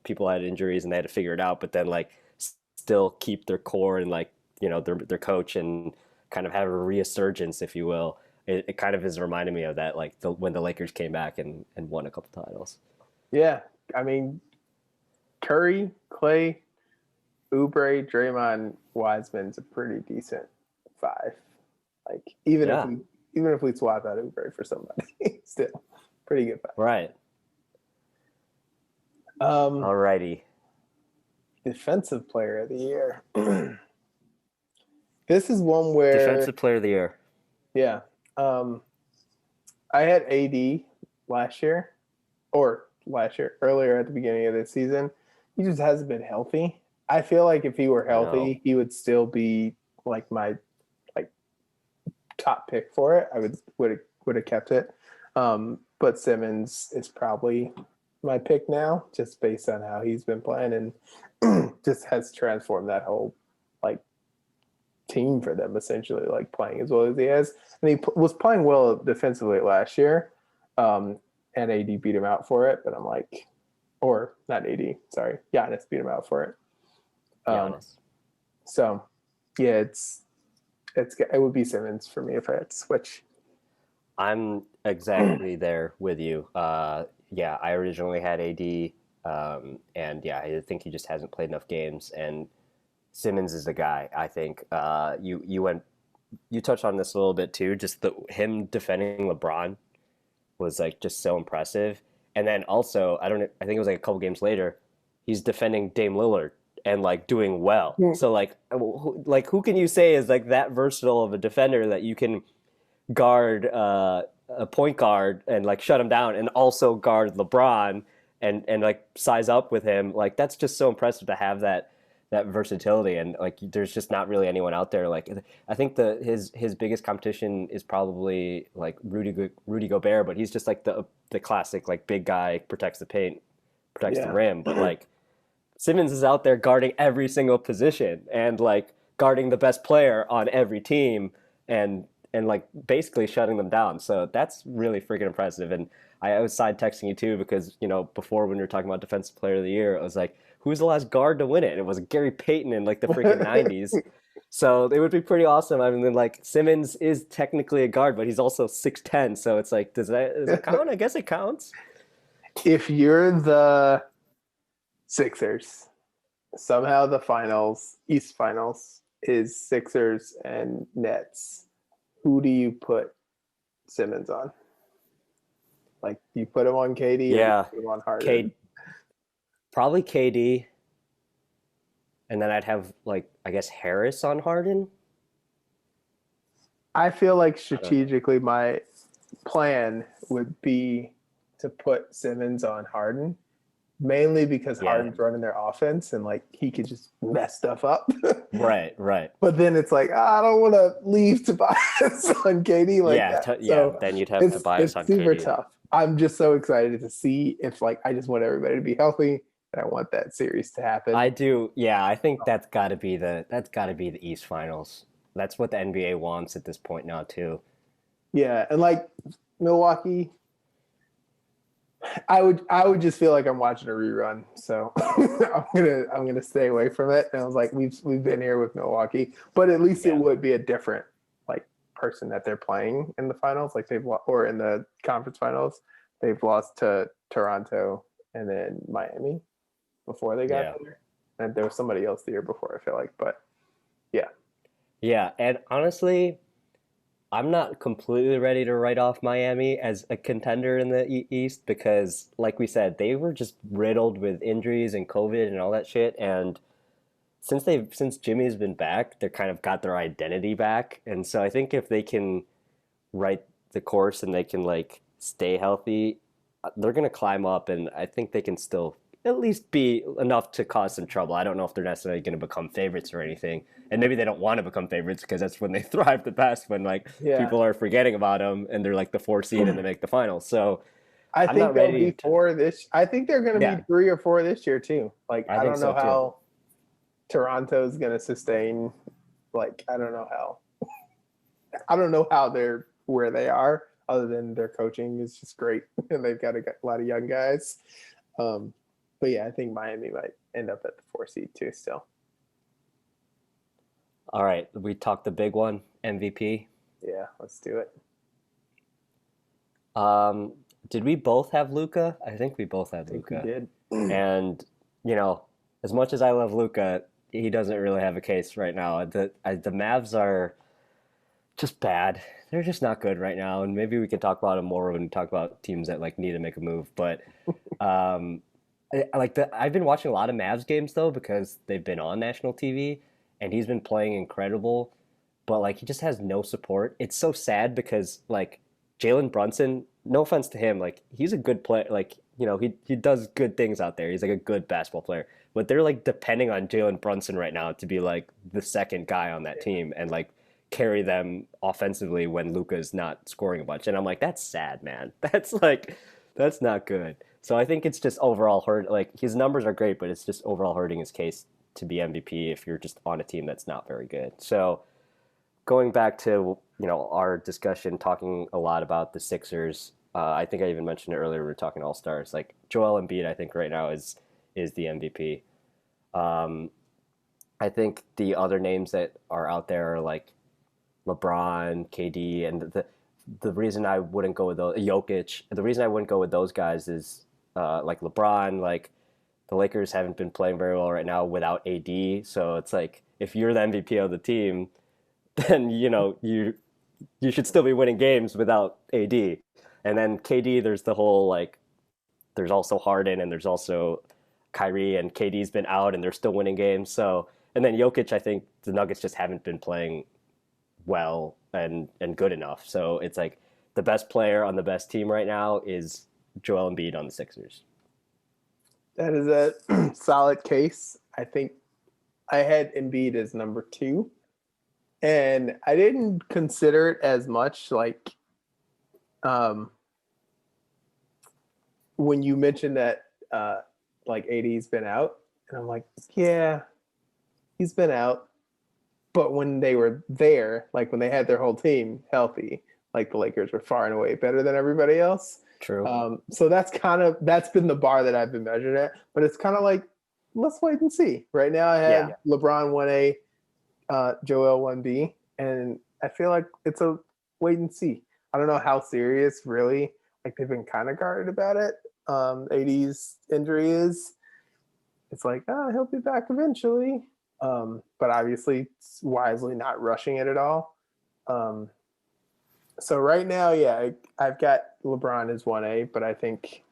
people had injuries and they had to figure it out, but then like still keep their core and like their coach and kind of have a resurgence, if you will. It kind of is reminding me of that, like when the Lakers came back and won a couple titles. yeah. I mean, Curry, Clay, Oubre, Draymond, Wiseman's a pretty decent 5. Like Yeah, even if we swap out Oubre for somebody, still pretty good 5. right. Um, Alrighty. defensive player of the year. This is one where, Defensive player of the year. yeah, um, I had AD last year, earlier at the beginning of this season. He just hasn't been healthy. I feel like if he were I know. healthy, he would still be like my like top pick for it. I would have kept it. But Simmons is probably my pick now, just based on how he's been playing and just has transformed that whole like team for them essentially, like playing as well as he has. And he was playing well defensively last year, and AD beat him out for it. But I'm like, or not AD, sorry, Giannis beat him out for it. Giannis. So yeah, it would be Simmons for me if I had to switch. I'm exactly there with you. Yeah, I originally had AD, and yeah, I think he just hasn't played enough games. And Simmons is the guy. I think you touched on this a little bit too. Just him defending LeBron was like just so impressive. And then also, I think it was like a couple games later, he's defending Dame Lillard and like doing well. So like who can you say is like that versatile of a defender that you can guard a point guard and like shut him down and also guard LeBron and like size up with him? Like that's just so impressive to have that versatility, and like there's just not really anyone out there. Like I think his biggest competition is probably like Rudy Gobert, but he's just like the classic like big guy, protects the paint, protects the Yeah. rim. But like Simmons is out there guarding every single position and like guarding the best player on every team and like basically shutting them down. So that's really freaking impressive. And I was side texting you too because before when we were talking about defensive player of the year, I was like, who's the last guard to win it? It was Gary Payton in like the freaking 90s. So it would be pretty awesome. I mean, like Simmons is technically a guard, but he's also 6'10". So it's like, does that count? I guess it counts. If you're the Sixers, somehow the East Finals is Sixers and Nets, who do you put Simmons on? Like, do you put him on KD or do you Yeah, put him on Harden? probably KD, and then I'd have like I guess Harris on Harden. I feel like I don't know. strategically my plan would be to put Simmons on Harden, mainly because Yeah, Harden's running their offense and like he could just mess stuff up. right. But then it's like, I don't want to leave Tobias on KD like Yeah, that. yeah. So Then you'd have it's Tobias on super KD. tough. I'm just so excited to see if like I just want everybody to be healthy and I want that series to happen. I do. Yeah, I think that's got to be the East Finals. That's what the NBA wants at this point now too. Yeah, and like Milwaukee, I would just feel like I'm watching a rerun. So I'm gonna stay away from it. And I was like, we've been here with Milwaukee, but at least it Yeah, would be a different like person that they're playing in the finals, like or in the conference finals. They've lost to Toronto and then Miami before they got yeah, there, and there was somebody else the year before. I feel like, but yeah, yeah. And honestly, I'm not completely ready to write off Miami as a contender in the East because, like we said, they were just riddled with injuries and COVID and all that shit. And since Jimmy's been back, they're kind of got their identity back. And so I think if they can write the course and they can like stay healthy, they're gonna climb up, and I think they can still at least be enough to cause some trouble. I don't know if they're necessarily going to become favorites or anything, and maybe they don't want to become favorites because that's when they thrive the best, when like yeah. people are forgetting about them and they're like the 4 seed and they make the finals. So I I'm think not they'll ready be to. four this. I think they're going to Yeah, be 3 or 4 this year too. Like I I think don't know so too. how Toronto's going to sustain. Like I don't know how. I don't know how they're where they are, other than their coaching is just great and they've got a lot of young guys. Um, but yeah, I think Miami might end up at the 4 seed too. Still, All right, we talked the big one, MVP. yeah, let's do it. Um, did we both have Luca? I think we both I had think we Luca. did. And you know, as much as I love Luca, he doesn't really have a case right now. The Mavs are. just bad. They're just not good right now, and maybe we can talk about them more when we talk about teams that like need to make a move. But um, I've been watching a lot of Mavs games though because they've been on national TV, and he's been playing incredible. But like he just has no support. It's so sad because like Jalen Brunson, no offense to him, like he's a good player. Like he does good things out there. He's like a good basketball player. But they're like depending on Jalen Brunson right now to be like the second guy on that team and like carry them offensively when Luka's not scoring a bunch. And I'm like, that's sad, man. That's not good. So I think it's just overall hurt. Like his numbers are great, but it's just overall hurting his case to be MVP if you're just on a team that's not very good. So going back to our discussion, talking a lot about the Sixers. I think I even mentioned it earlier. We were talking All Stars. Like Joel Embiid, I think right now is the MVP. Um, I think the other names that are out there are like LeBron, KD, and the reason I wouldn't go with those Jokic. The reason I wouldn't go with those guys is like LeBron. Like the Lakers haven't been playing very well right now without AD. So it's like if you're the MVP of the team, then you should still be winning games without AD. And then KD, there's the whole like there's also Harden and there's also Kyrie and KD's been out and they're still winning games. So and then Jokic, I think the Nuggets just haven't been playing well and good enough. So it's like the best player on the best team right now is Joel Embiid on the Sixers. That is a solid case. I think I had Embiid as number two, and I didn't consider it as much. Like, when you mentioned that, like AD's been out, and I'm like, yeah, he's been out. But when they were there, like when they had their whole team healthy, like the Lakers were far and away better than everybody else. True. So that's been the bar that I've been measured at. But it's kind of like, let's wait and see. Right now, I have LeBron 1A, Joel 1B, and I feel like it's a wait and see. I don't know how serious, really. Like they've been kind of guarded about it. AD's injury is. It's like, oh, he'll be back eventually. But obviously, it's wisely not rushing it at all. So right now, yeah, I've got LeBron as 1A, but I think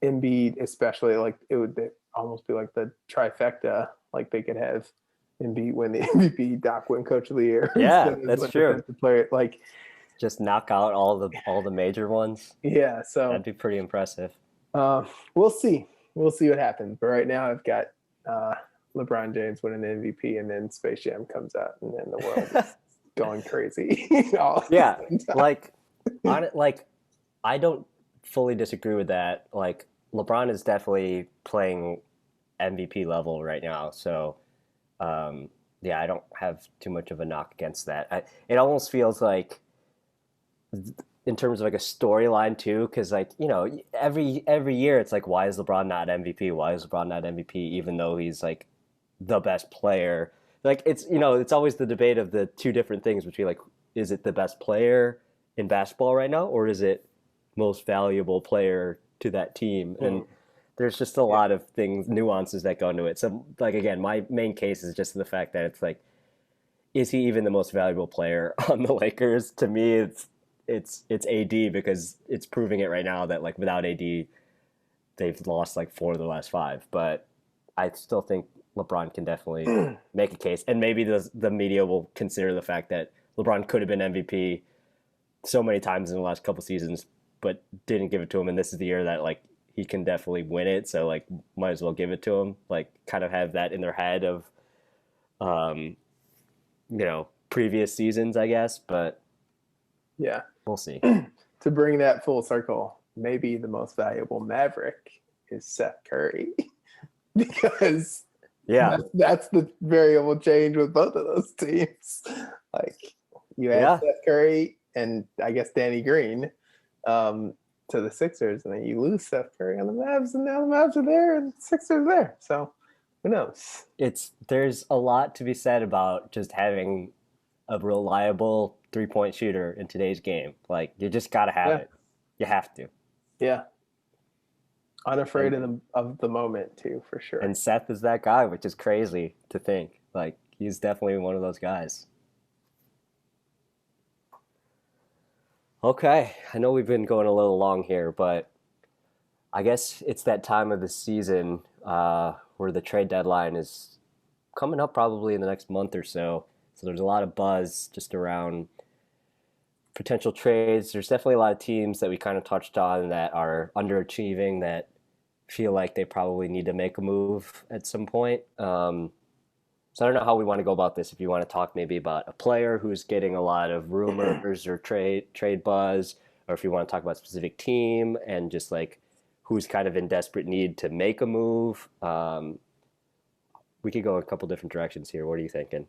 Embiid, especially, like it would almost be like the trifecta. Like they could have Embiid win the MVP, Doc win Coach of the Year. Yeah, that's true. Player. Like just knock out all the major ones. Yeah, so that'd be pretty impressive. We'll see. We'll see what happens. But right now, I've got LeBron James winning the MVP, and then Space Jam comes out, and then the world is going crazy. Yeah, like I don't fully disagree with that. Like LeBron is definitely playing MVP level right now, so yeah, I don't have too much of a knock against that. It almost feels like, in terms of like a storyline too, because like every year it's like, why is LeBron not MVP? Why is LeBron not MVP? Even though he's like the best player. Like it's always the debate of the two different things between like, is it the best player in basketball right now, or is it most valuable player to that team? And there's just a lot of things, nuances that go into it. So like again, my main case is just the fact that it's like, is he even the most valuable player on the Lakers? To me, it's AD, because it's proving it right now that like without AD, they've lost like 4 of the last 5. But I still think LeBron can definitely make a case, and maybe the media will consider the fact that LeBron could have been MVP so many times in the last couple seasons, but didn't give it to him, and this is the year that like he can definitely win it. So like, might as well give it to him. Like, kind of have that in their head of, previous seasons, I guess. But yeah, we'll see. To bring that full circle, maybe the most valuable Maverick is Seth Curry, because that's the variable change with both of those teams. Like you add Seth Curry and I guess Danny Green to the Sixers, and then you lose Seth Curry on the Mavs, and now the Mavs are there and the Sixers are there. So who knows? There's a lot to be said about just having a reliable 3-point shooter in today's game. Like, you just gotta have it. You have to. Yeah. Unafraid of the moment too, for sure. And Seth is that guy, which is crazy to think. Like, he's definitely one of those guys. Okay, I know we've been going a little long here, but I guess it's that time of the season where the trade deadline is coming up probably in the next month or so. So there's a lot of buzz just around potential trades. There's definitely a lot of teams that we kind of touched on that are underachieving that feel like they probably need to make a move at some point. So I don't know how we want to go about this. If you want to talk maybe about a player who's getting a lot of rumors or trade buzz, or if you want to talk about a specific team and just like who's kind of in desperate need to make a move. We could go a couple different directions here. What are you thinking?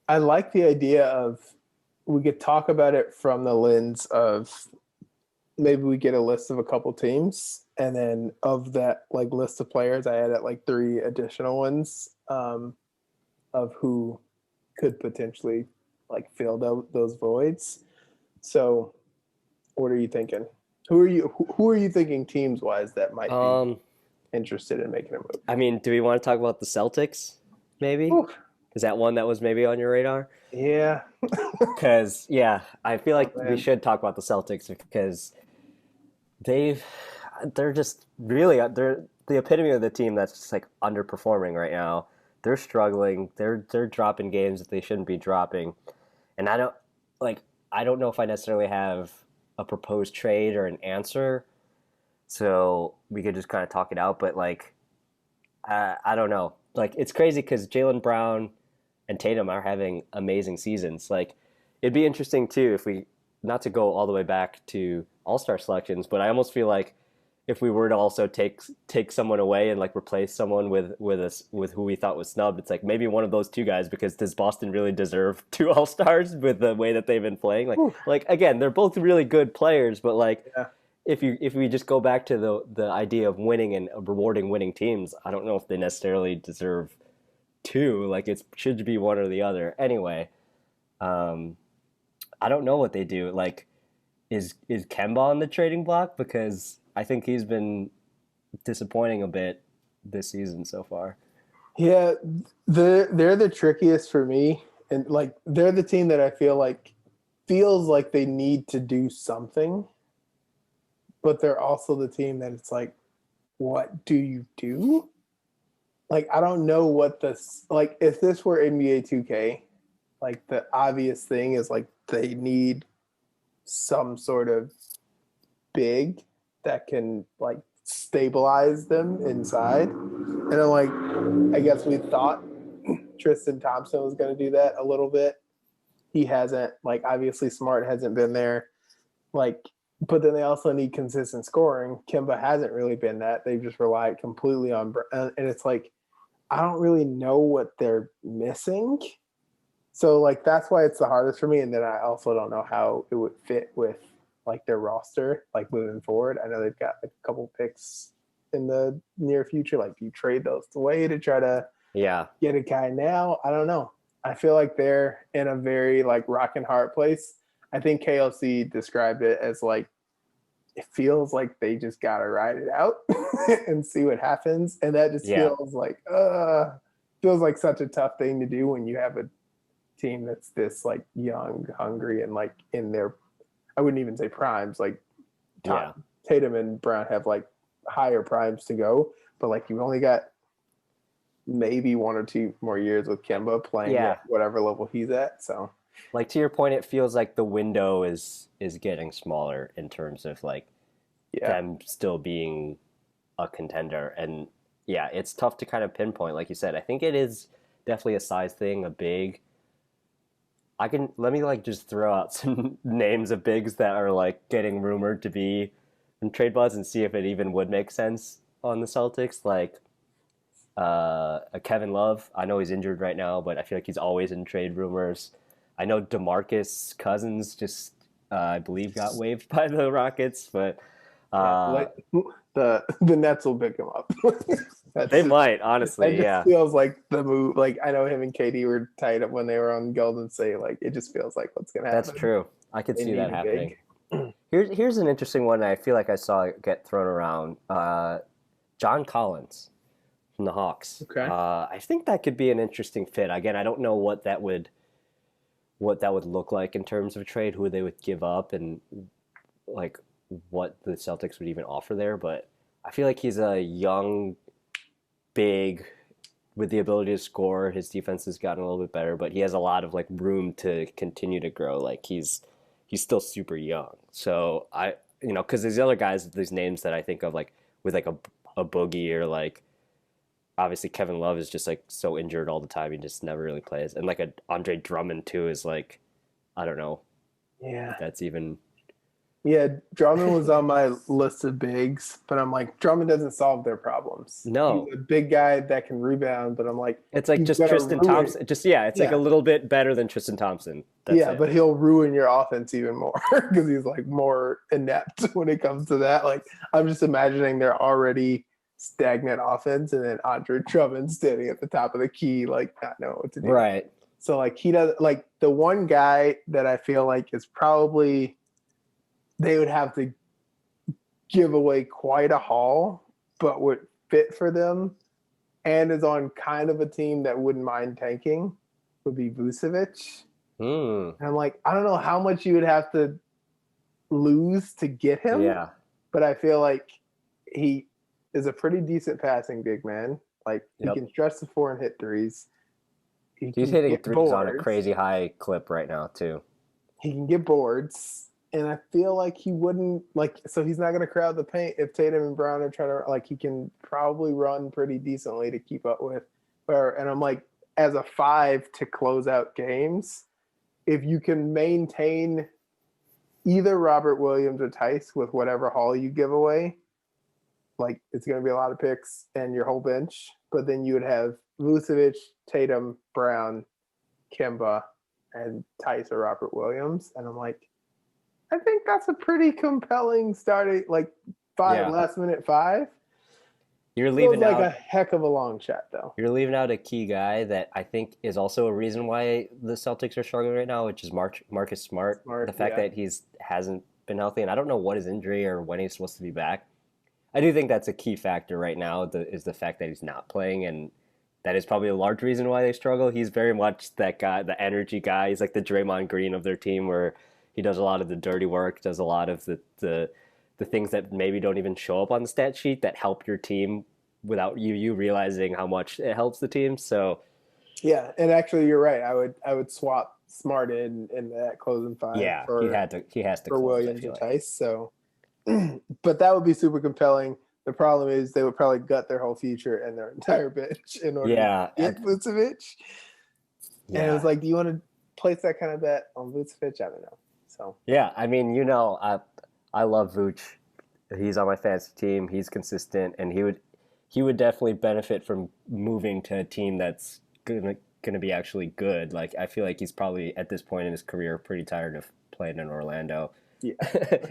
I like the idea of we could talk about it from the lens of maybe we get a list of a couple teams, and then of that like list of players, I added like three additional ones of who could potentially like fill those voids. So, what are you thinking? Who are you thinking teams wise that might be Um, interested in making a move? I mean, do we want to talk about the Celtics? Maybe Ooh, is that one that was maybe on your radar? yeah. Because yeah, I feel Oh like we man. should talk about the Celtics because they've they're just really they're the epitome of the team that's just like underperforming right now. They're struggling. They're dropping games that they shouldn't be dropping, and like I don't know if I necessarily have a proposed trade or an answer. So we could just kind of talk it out, but like I don't know. Like it's crazy because Jalen Brown and Tatum are having amazing seasons. Like it'd be interesting too if we not to go all the way back to All Star selections, but I almost feel like if we were to also take someone away and like replace someone with who we thought was snubbed, it's like maybe one of those two guys because does Boston really deserve two All Stars with the way that they've been playing? Whew. Like again, they're both really good players, but like Yeah. if we just go back to the idea of winning and rewarding winning teams, I don't know if they necessarily deserve two. Like it should be one or the other. Anyway, um, I don't know what they do. Like, is Kemba on the trading block? Because I think he's been disappointing a bit this season so far. Yeah, they're the trickiest for me, and like they're the team that I feel like feels like they need to do something, but they're also the team that it's like, what do you do? Like I don't know what this like if this were NBA 2K, like the obvious thing is like they need some sort of big that can like stabilize them inside. And I'm like, I guess we thought Tristan Thompson was going to do that a little bit. He hasn't. Like, obviously, Smart hasn't been there. Like, but then they also need consistent scoring. Kimba hasn't really been that. They've just relied completely on, and it's like, I don't really know what they're missing. So, like, that's why it's the hardest for me. And then I also don't know how it would fit with like their roster, like moving forward. I know they've got like, a couple picks in the near future. Like, do you trade those away to try to Yeah, get a guy now? I don't know. I feel like they're in a very like rock and hard place. I think KLC described it as like it feels like they just gotta ride it out and see what happens. And that just yeah, feels like such a tough thing to do when you have a team that's this like young, hungry, and like in their I wouldn't even say primes. Like yeah, Tatum and Brown have like higher primes to go, but like you've only got maybe one or two more years with Kemba playing yeah. at whatever level he's at. So Like to your point, it feels like the window is getting smaller in terms of like yeah, them still being a contender. And yeah, it's tough to kind of pinpoint. Like you said, I think it is definitely a size thing, a big. I can let me like just throw out some names of bigs that are like getting rumored to be in trade buzz and see if it even would make sense on the Celtics. Like a Kevin Love. I know he's injured right now, but I feel like he's always in trade rumors. I know DeMarcus Cousins just I believe got waived by the Rockets, but yeah. uh, The Nets will pick him up. That's they just might that honestly. just Yeah, feels like the move. Like I know him and Katie were tied up when they were on Golden State. Like it just feels like what's gonna that's happen. true. I could They see that need a happening. big. Here's an interesting one I feel like I saw get thrown around. John Collins from the Hawks. Okay. I think that could be an interesting fit. Again, I don't know what that would look like in terms of a trade, who they would give up, and like what the Celtics would even offer there. But I feel like he's a young, big, with the ability to score. His defense has gotten a little bit better, but he has a lot of like room to continue to grow. Like he's still super young. So because there's other guys, these names that I think of like with like a Boogie or like obviously Kevin Love is just like so injured all the time. He just never really plays. And like a Andre Drummond too is like I don't know Yeah. if that's even Yeah, Drummond was on my list of bigs, but I'm like, Drummond doesn't solve their problems. He's no. a big guy that can rebound, but I'm like, It's like he's just gonna Tristan ruin. Thompson. Just yeah, it's like a Yeah, little bit better than Tristan Thompson. That's yeah, it. but he'll ruin your offense even more because he's like more inept when it comes to that. Like, I'm just imagining they're already stagnant offense, and then Andre Drummond standing at the top of the key, like not knowing what to do. Right. So like he does like the one guy that I feel like is probably they would have to give away quite a haul, but would fit for them and is on kind of a team that wouldn't mind tanking would be Vucevic. Hmm. And I'm like, I don't know how much you would have to lose to get him, Yeah. but I feel like he is a pretty decent passing big man. Like he Yep. can stretch the floor and hit threes. He He's can hitting get threes on a boards. crazy high clip right now too. He can get boards. And I feel like he wouldn't like so he's not gonna crowd the paint if Tatum and Brown are trying to like he can probably run pretty decently to keep up with and I'm like as a five to close out games, if you can maintain either Robert Williams or Tice with whatever haul you give away, like it's gonna be a lot of picks and your whole bench, but then you would have Vucevic, Tatum, Brown, Kemba, and Tice or Robert Williams. And I'm like, I think that's a pretty compelling starting, like five Yeah. last minute five. You're Feels leaving like a out heck of a long shot, though. you're leaving out a key guy that I think is also a reason why the Celtics are struggling right now, which is Marcus Smart. The Smart, fact yeah, that he's hasn't been healthy, and I don't know what his injury or when he's supposed to be back. I do think that's a key factor right now. Is the fact that he's not playing, and that is probably a large reason why they struggle. He's very much that guy, the energy guy. He's like the Draymond Green of their team, where he does a lot of the dirty work, does a lot of the things that maybe don't even show up on the stat sheet that help your team without you realizing how much it helps the team. So yeah. And actually, you're right. I would swap Smart in that closing five yeah, he has to for close. I Williams feel or like Tice. So, but that would be super compelling. The problem is they would probably gut their whole future and their entire bench in order to yeah, get Vucevic. And it was yeah, like, do you want to place that kind of bet on Vucevic? I don't know. So yeah. I mean, I love Vooch. He's on my fantasy team. He's consistent, and he would definitely benefit from moving to a team that's gonna be actually good. Like I feel like he's probably at this point in his career pretty tired of playing in Orlando yeah,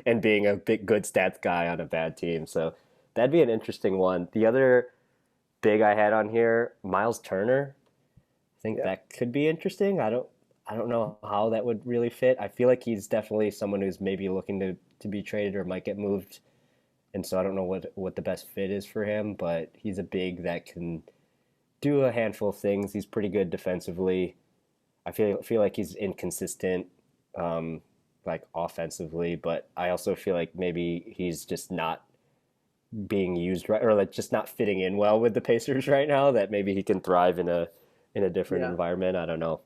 and being a big good stats guy on a bad team. So that'd be an interesting one. The other big I had on here, Miles Turner. I think yeah, that could be interesting. I don't know how that would really fit. I feel like he's definitely someone who's maybe looking to be traded or might get moved, and so I don't know what the best fit is for him. But he's a big that can do a handful of things. He's pretty good defensively. I feel like he's inconsistent, like offensively, but I also feel like maybe he's just not being used right, or like just not fitting in well with the Pacers right now. That maybe he can thrive in a different yeah. environment. I don't know.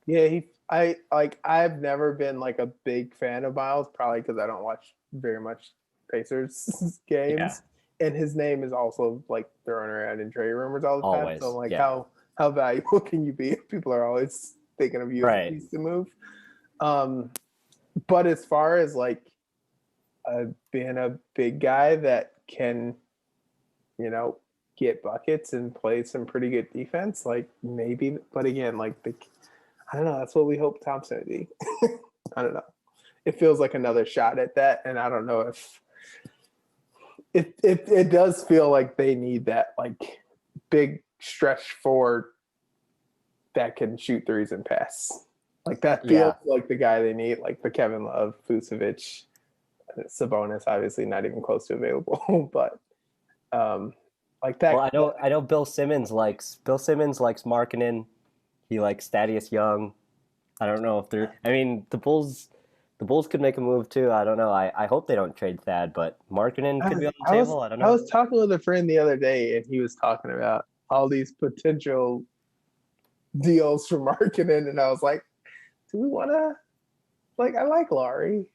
Yeah, I like. I've never been like a big fan of Miles, probably because I don't watch very much Pacers Yeah, games, and his name is also like thrown around in trade rumors all the time. So I'm always. like, Yeah, how valuable can you be if people are always thinking of you as a right. piece to move? Um, but as far as like being a big guy that can, you know, get buckets and play some pretty good defense, like maybe. But again, like I don't know. That's what we hope Thompson would be. I don't know. It feels like another shot at that, and I don't know if it does feel like they need that like big stretch forward that can shoot threes and pass. Like that feels Yeah. like the guy they need, like the Kevin Love, Vucevic, Sabonis, obviously not even close to available, but like Well, that. I know Bill Simmons likes Markkinen. He likes Thaddeus Young. I don't know if they're. I mean, the Bulls could make a move too. I don't know. I hope they don't trade Thad, but marketing could be on the table. I don't I know. was talking with a friend the other day, and he was talking about all these potential deals for marketing, and I was like, do we want to? Like, I like Laurie.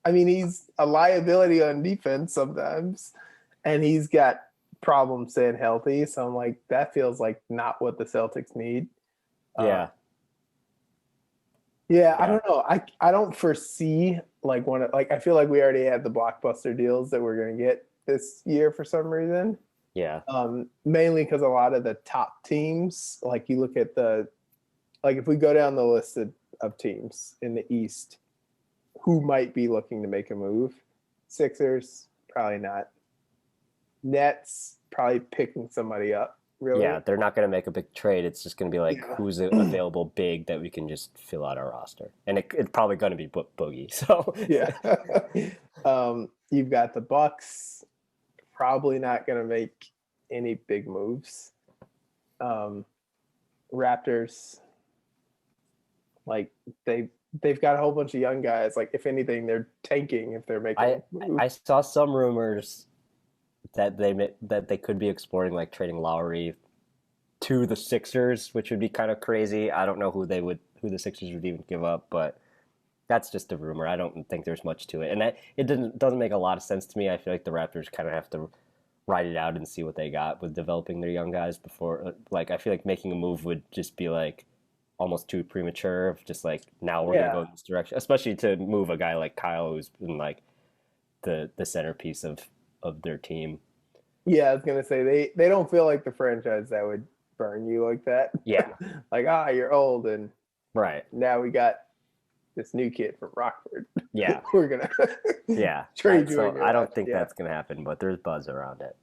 I mean, he's a liability on defense sometimes, and he's got problems staying healthy. So I'm like, that feels like not what the Celtics need. Uh, Yeah, yeah, I yeah, don't know. I don't foresee like one of like I feel like we already had the blockbuster deals that we're gonna get this year for some reason. yeah, Mainly because a lot of the top teams, like you look at the like if we go down the list of teams in the East who might be looking to make a move, Sixers probably not. Nets probably picking somebody up. yeah. Really, They're not going to make a big trade. It's just going to be like yeah, who's available big that we can just fill out our roster, and it's probably going to be Boogie. So yeah. You've got the Bucks probably not going to make any big moves. Um, Raptors, like they they've got a whole bunch of young guys. Like if anything, they're tanking if they're making I a move. I saw some rumors that they could be exploring like trading Lowry to the Sixers, which would be kind of crazy. I don't know who the Sixers would even give up, but that's just a rumor. I don't think there's much to it, and it doesn't make a lot of sense to me. I feel like the Raptors kind of have to ride it out and see what they got with developing their young guys before. Like I feel like making a move would just be like almost too premature. Of just like now we're gonna Yeah, go in this direction, especially to move a guy like Kyle who's been like the centerpiece of their team. yeah. I was gonna say they don't feel like the franchise that would burn you like that. Yeah, Like you're old, and right. now we got this new kid from Rockford. Yeah, We're gonna yeah. trade you in So your I left. don't think Yeah, that's gonna happen, but there's buzz around it.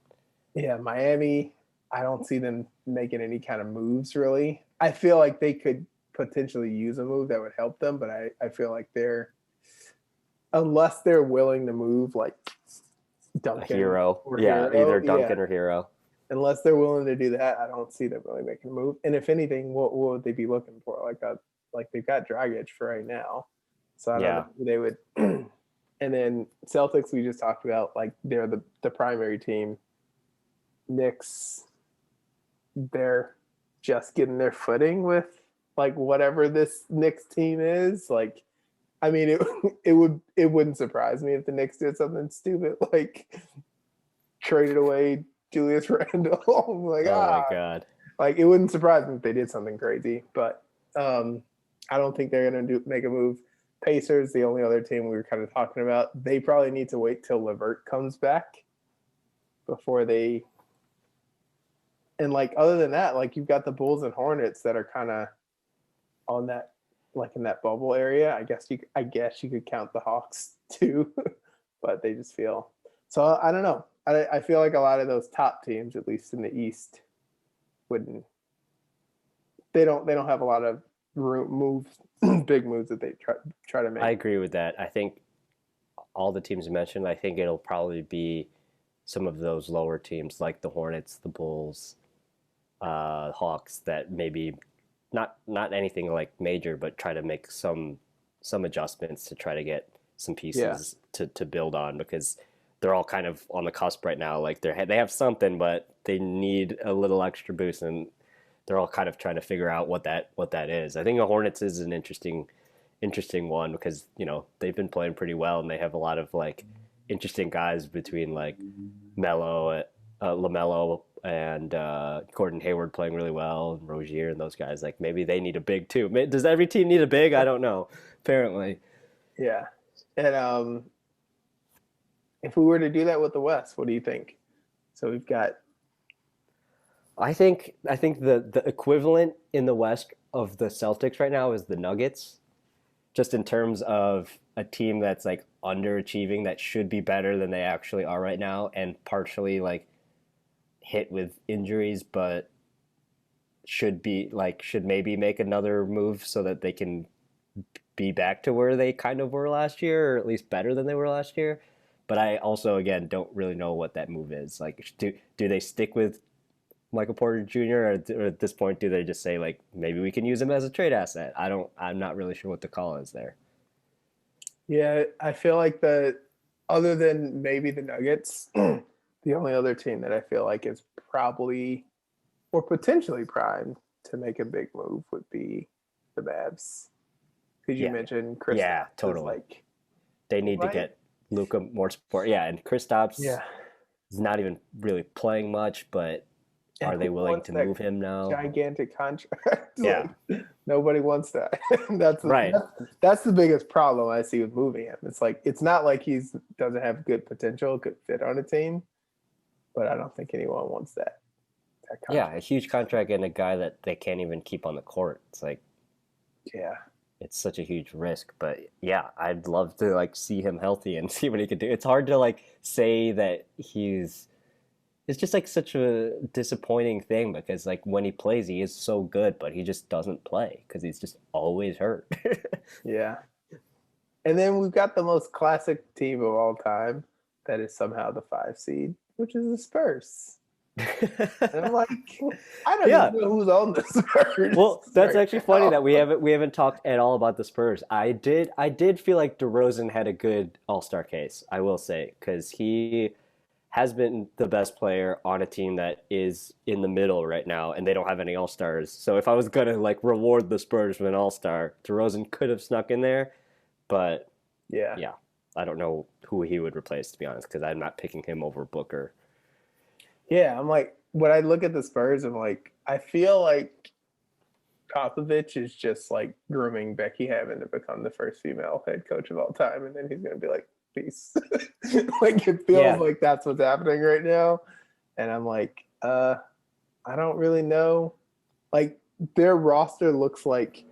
yeah. Miami, I don't see them making any kind of moves really. I feel like they could potentially use a move that would help them, but I feel like they're unless they're willing to move like A Duncan hero, or yeah, Hero, either yeah. Duncan or Hero. Unless they're willing to do that, I don't see them really making a move. And if anything, what would they be looking for? Like they've got Dragic for right now, so I don't know Yeah, who they would. And then Celtics, we just talked about like they're the primary team. Knicks, they're just getting their footing with like whatever this Knicks team is. Like, I mean, it wouldn't surprise me if the Knicks did something stupid like traded away Julius Randle. Like oh my God. like it wouldn't surprise me if they did something crazy, but I don't think they're gonna make a move. Pacers, the only other team we were kind of talking about, they probably need to wait till Levert comes back before they. And like other than that, like you've got the Bulls and Hornets that are kind of on that, like in that bubble area. I guess you could count the Hawks too, but they just feel. So I don't know. I feel like a lot of those top teams, at least in the East, wouldn't they don't have a lot of room moves, big moves that they try to I make. agree with that. I think all the teams you mentioned, I think it'll probably be some of those lower teams like the Hornets, the Bulls, Hawks that maybe not anything like major, but try to make some adjustments to try to get some Yeah, pieces to build on because they're all kind of on the cusp right now. Like they have something, but they need a little extra boost, and they're all kind of trying to figure out what that is. I think the Hornets is an interesting one because they've been playing pretty well and they have a lot of like interesting guys between like Mello, Lamelo, and Gordon Hayward playing really well, and Rozier and those guys. Like maybe they need a big too. Does every team need a big? I don't know. Apparently, yeah. And if we were to do that with the West, what do you think? So we've got I think the equivalent in the West of the Celtics right now is the Nuggets, just in terms of a team that's like underachieving that should be better than they actually are right now, and partially like hit with injuries, but should maybe make another move so that they can be back to where they kind of were last year, or at least better than they were last year. But I also again don't really know what that move is. Like, do they stick with Michael Porter Jr. Or at this point, do they just say like maybe we can use him as a trade asset? I'm not really sure what the call is there. Yeah, I feel like other than maybe the Nuggets, the only other team that I feel like is probably or potentially primed to make a big move would be the Mavs. Because you Yeah, mentioned Chris yeah, is totally. like, They need to right? get Luca more support. Yeah, and Kristaps Yeah. is not even really playing much, but And are they who willing wants to that move him now? gigantic contract? Yeah, Like nobody wants that. that's, right. that's the biggest problem I see with moving him. It's like it's not like he's doesn't have good potential, good fit on a team, but I don't think anyone wants that Yeah, contract. a huge contract and a guy that they can't even keep on the court. It's like Yeah. it's such a huge risk. But yeah, I'd love to like see him healthy and see what he could do. It's hard to like say that he's it's just like such a disappointing thing because like when he plays he is so good, but he just doesn't play because he's just always hurt. Yeah. And then we've got the most classic team of all time that is somehow the 5 seed, which is the Spurs. And I'm like, I don't even Yeah. know who's on the Spurs Well, that's right actually funny now. that we haven't talked at all about the Spurs. I did feel like DeRozan had a good All-Star case, I will say, because he has been the best player on a team that is in the middle right now, and they don't have any All-Stars. So if I was gonna like reward the Spurs with an All-Star, DeRozan could have snuck in there, but Yeah. yeah, I don't know who he would replace to be honest, because I'm not picking him over Booker. Yeah. I'm like, when I look at the Spurs, I'm like, I feel like Popovich is just like grooming Becky Hammon to become the first female head coach of all time. And then he's going to be like, peace. Like, it feels Yeah, like that's what's happening right now. And I'm like, I don't really know. Like, their roster looks like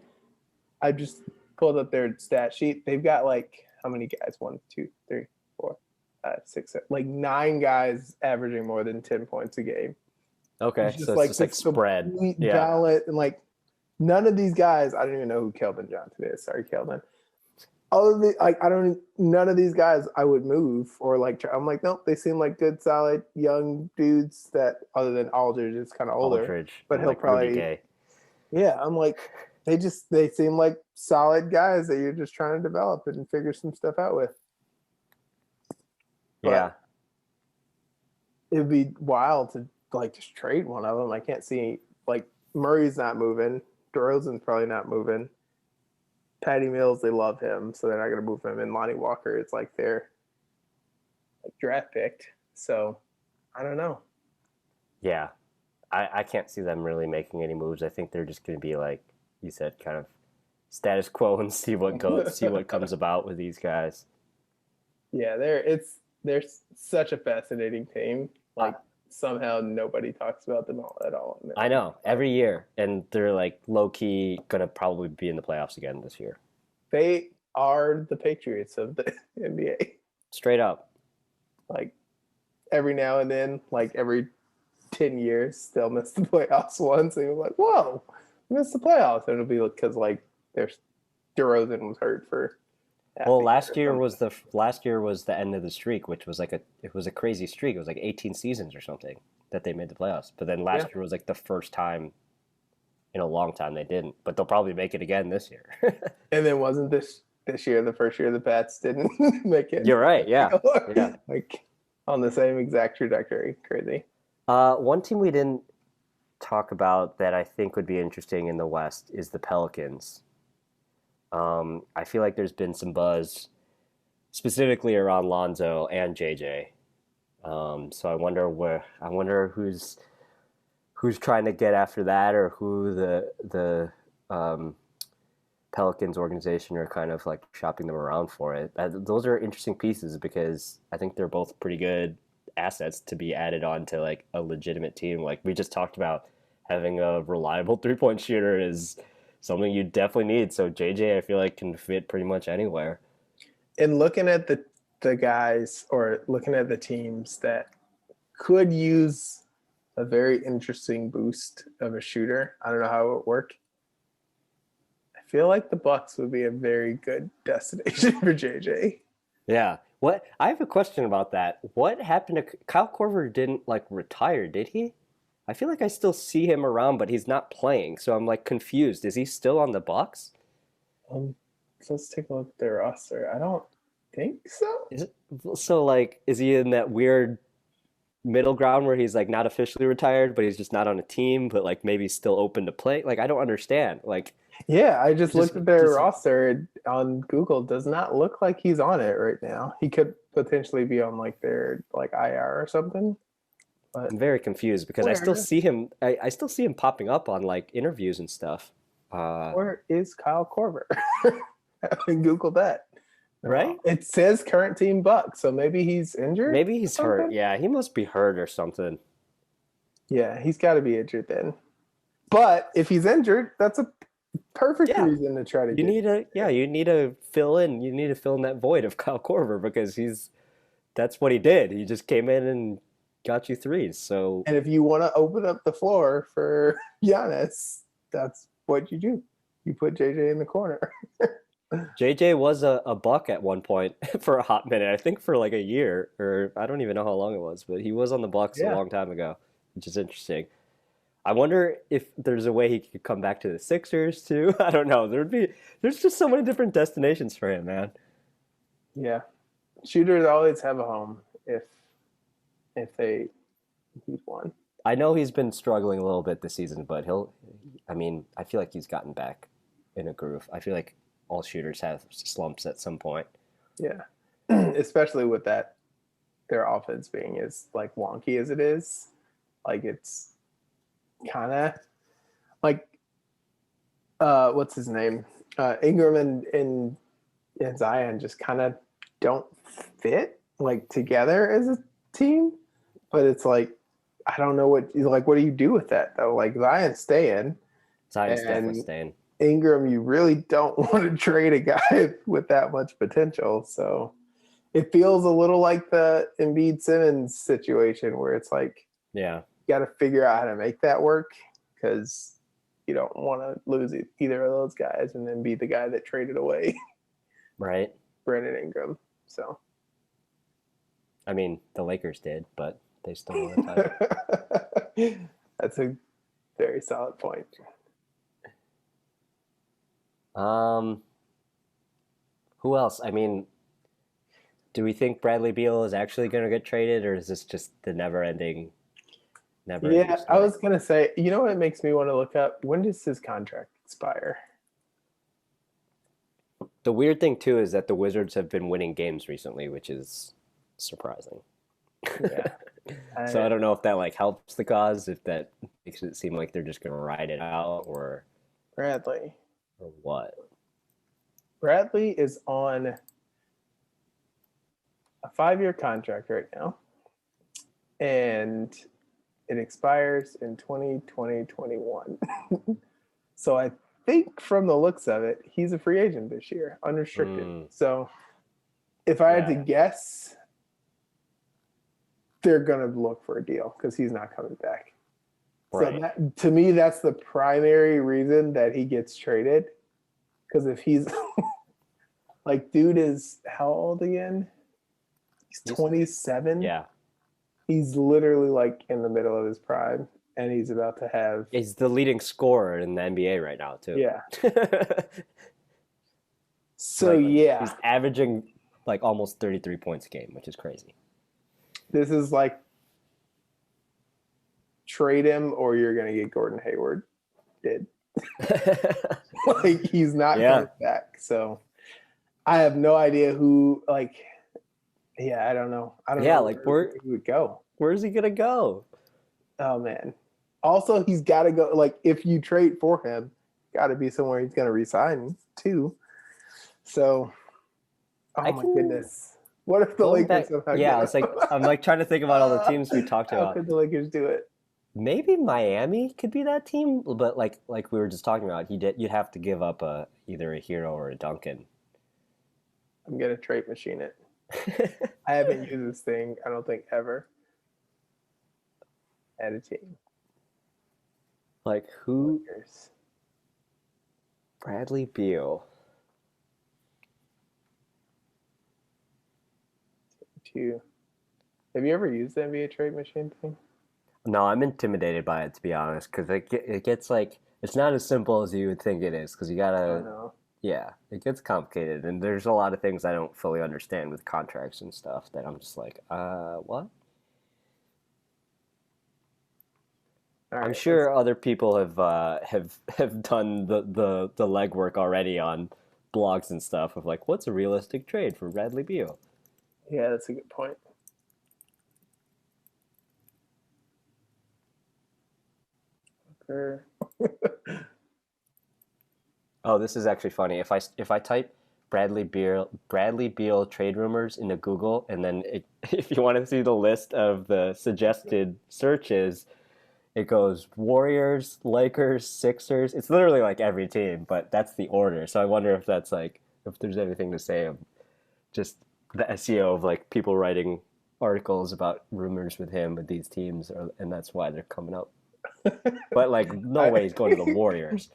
I just pulled up their stat sheet. They've got like how many guys? One, two, three, four, five, six, seven, like 9 guys averaging more than 10 points a game. okay, It's so just it's like just like this spread. complete Yeah. ballot, and like none of these guys. I don't even know who Kelvin Johnson is. Sorry, Kelvin. All of the like, I don't. None of these guys I would move or like. I'm like, nope. They seem like good, solid young dudes. That other than Aldridge is kind of older, Aldridge but and he'll like Rudy probably. Gay. Yeah, I'm like, they seem like solid guys that you're just trying to develop and figure some stuff out with. But Yeah. it'd be wild to like just trade one of them. I can't see like Murray's not moving. DeRozan's probably not moving. Patty Mills, they love him, so they're not going to move him. And Lonnie Walker, it's like they're like draft picked. So I don't know. Yeah. I can't see them really making any moves. I think they're just going to be like you said, kind of status quo and see what comes about with these guys. Yeah, they're such a fascinating team. I, Like somehow nobody talks about them all at all. I know every year, and they're like low key gonna probably be in the playoffs again this year. They are the Patriots of the NBA. Straight up. Like every now and then, like every 10 years, they'll miss the playoffs once, and you're like, "Whoa, missed the playoffs!" And it'll be because like there's DeRozan was hurt for half Well, a year or something. last year was the end of the streak, which was like it was a crazy streak. It was like 18 seasons or something that they made the playoffs. But then Yeah, last year was like the first time in a long time they didn't. But they'll probably make it again this year. and then wasn't this year the first year the Pats didn't make it? You're right. Yeah. Yeah. Like on the same exact trajectory. Crazy. One team we didn't talk about that I think would be interesting in the West is the Pelicans. I feel like there's been some buzz specifically around Lonzo and JJ. So I wonder who's trying to get after that, or who the Pelicans organization are kind of like shopping them around for it. Those are interesting pieces because I think they're both pretty good assets to be added on to like a legitimate team. Like we just talked about, having a reliable 3-point shooter is something you definitely need. So JJ, I feel like can fit pretty much anywhere. And looking at the guys or looking at the teams that could use a very interesting boost of a shooter. I don't know how it would work. I feel like the Bucks would be a very good destination for JJ. Yeah. What I have a question about that. What happened to Kyle Korver? Didn't like retire, did he? I feel like I still see him around, but he's not playing. So I'm like confused. Is he still on the Bucks? So let's take a look at their roster. I don't think so. Is it so like is he in that weird middle ground where he's like not officially retired, but he's just not on a team, but like maybe still open to play? Like I don't understand. Like Yeah, I just just looked at their does he, roster on Google. Does not look like he's on it right now. He could potentially be on like their like IR or something. But I'm very confused because I still where see him. I still see him popping up on like interviews and stuff. Uh, where is Kyle Korver? I Googled that. right? It says current team Bucks, so maybe he's injured Maybe or he's hurt. something. Yeah, he must be hurt or something. Yeah, he's got to be injured then. But if he's injured, that's a perfect Yeah, reason to try to you get. need to. Yeah, you need to fill in. You need to fill in that void of Kyle Korver because he's that's what he did. He just came in and got you threes. So And if you want to open up the floor for Giannis, that's what you do. You put JJ in the corner. JJ was a buck at one point for a hot minute. I think for like a year, or I don't even know how long it was, but he was on the Bucks a Yeah. long time ago, which is interesting. I wonder if there's a way he could come back to the Sixers too. I don't know. There's just so many different destinations for him, man. Yeah. Shooters always have a home if they need one. I know he's been struggling a little bit this season, but I mean, I feel like he's gotten back in a groove. I feel like all shooters have slumps at some point. Yeah. Especially with that their offense being as like wonky as it is. Like it's kind of like what's his name? Ingram and Zion just kind of don't fit like together as a team. But it's like I don't know what do you do with that though? Like Zion's staying Zion's definitely and staying. Ingram, you really don't want to trade a guy with that much potential. So it feels a little like the Embiid Simmons situation where it's like Yeah, you got to figure out how to make that work because you don't want to lose either of those guys and then be the guy that traded away right. Brandon Ingram. So I mean, the Lakers did, but they still won a title. that's a very solid point. Um, who else? I mean, do we think Bradley Beal is actually going to get traded, or is this just the never ending Yeah, I story? was gonna say, you know what it makes me want to look up? When does his contract expire? The weird thing too is that the Wizards have been winning games recently, which is surprising. Yeah, So I I, don't know if that like helps the cause, if that makes it seem like they're just going to ride it out, Bradley. or what. Bradley is on a 5-year contract right now, and it expires in 2021. So I think from the looks of it, he's a free agent this year, unrestricted. Mm, So if I had to yeah, guess, they're going to look for a deal because he's not coming back. So right. that, to me, that's the primary reason that he gets traded. Because if he's like, dude is how old again? He's He's 27. yeah. He's literally like in the middle of his prime, and he's about to have He's the leading scorer in the NBA right now too. yeah. So Like yeah, he's averaging like almost 33 points a game, which is crazy. this is like trade him or you're gonna get Gordon Hayward. Did like he's not Yeah. coming back. So I have no idea who like yeah, I don't know. I don't Yeah, know like where he would go. where's he gonna go? Oh man. Also, he's got to go. Like, if you trade for him, got to be somewhere he's going to resign too. So, I oh my can goodness, what if the going Lakers back. somehow get Yeah, him? it's like I'm like trying to think about all the teams we talked How about. could the Lakers do it? Maybe Miami could be that team, but like we were just talking about, you'd have to give up either a Hero or a Duncan. I'm gonna trade machine it. I haven't used this thing. I don't think ever. At a team. Like who? Lakers. Bradley Beal. Two. Have you ever used the NBA trade machine thing? No, I'm intimidated by it to be honest, because it gets like it's not as simple as you would think it is, because you I gotta, know. yeah, it gets complicated, and there's a lot of things I don't fully understand with contracts and stuff that I'm just like, what? All I'm right, let's. sure other people have done the legwork already on blogs and stuff of like, what's a realistic trade for Bradley Beal? Yeah, that's a good point. Okay. Oh, this is actually funny. If I type Bradley Beal trade rumors into Google, and then if you want to see the list of the suggested searches, it goes Warriors, Lakers, Sixers. It's literally like every team, but that's the order. So I wonder if that's like if there's anything to say of just the SEO of like people writing articles about rumors with him with these teams, and that's why they're coming up. But like, no I way he's going to the Warriors.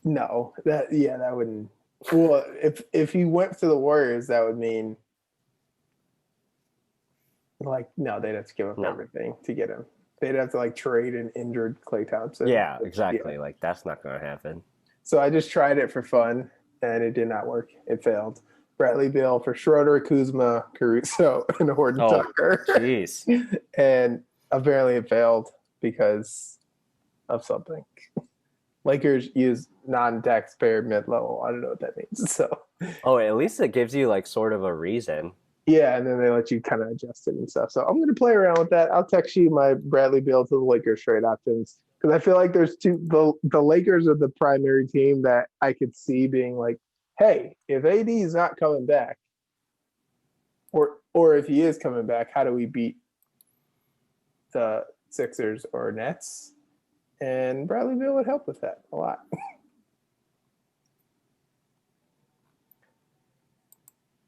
no, that yeah, that wouldn't. Well, if he went to the Warriors, that would mean like no, they'd have to give up No. everything to get him. They'd have to like trade an injured Clay Thompson, Yeah, which yeah. exactly. Like that's not going to happen. So I just tried it for fun, and it did not work. It failed. Bradley Beal for Schroeder, Kuzma, Caruso, and Horton Oh, Tucker, jeez. and apparently it failed because of something. Lakers use non-taxpayer mid-level. I don't know what that means. So Oh, at least it gives you like sort of a reason. yeah, and then they let you kind of adjust it and stuff. So I'm going to play around with that. I'll text you my Bradley Beal to the Lakers trade options because I feel like there's two. The Lakers are the primary team that I could see being like, hey, if AD is not coming back, or if he is coming back, how do we beat the Sixers or Nets? And Bradley Beal would help with that a lot.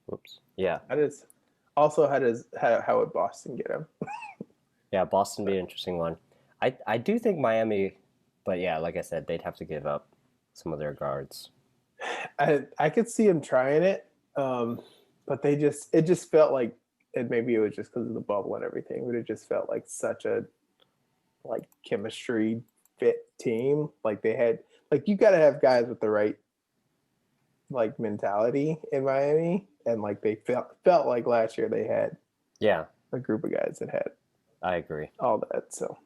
Whoops. Yeah. That is also how would Boston get him? Yeah, Boston be an interesting one. I do think Miami, but yeah, like I said, they'd have to give up some of their guards. I could see him trying it, but it just felt like and maybe it was just because of the bubble and everything, but it just felt like such a like chemistry fit team. Like they had like you got to have guys with the right like mentality in Miami, and like they felt like last year they had Yeah, a group of guys that had I agree. all that. So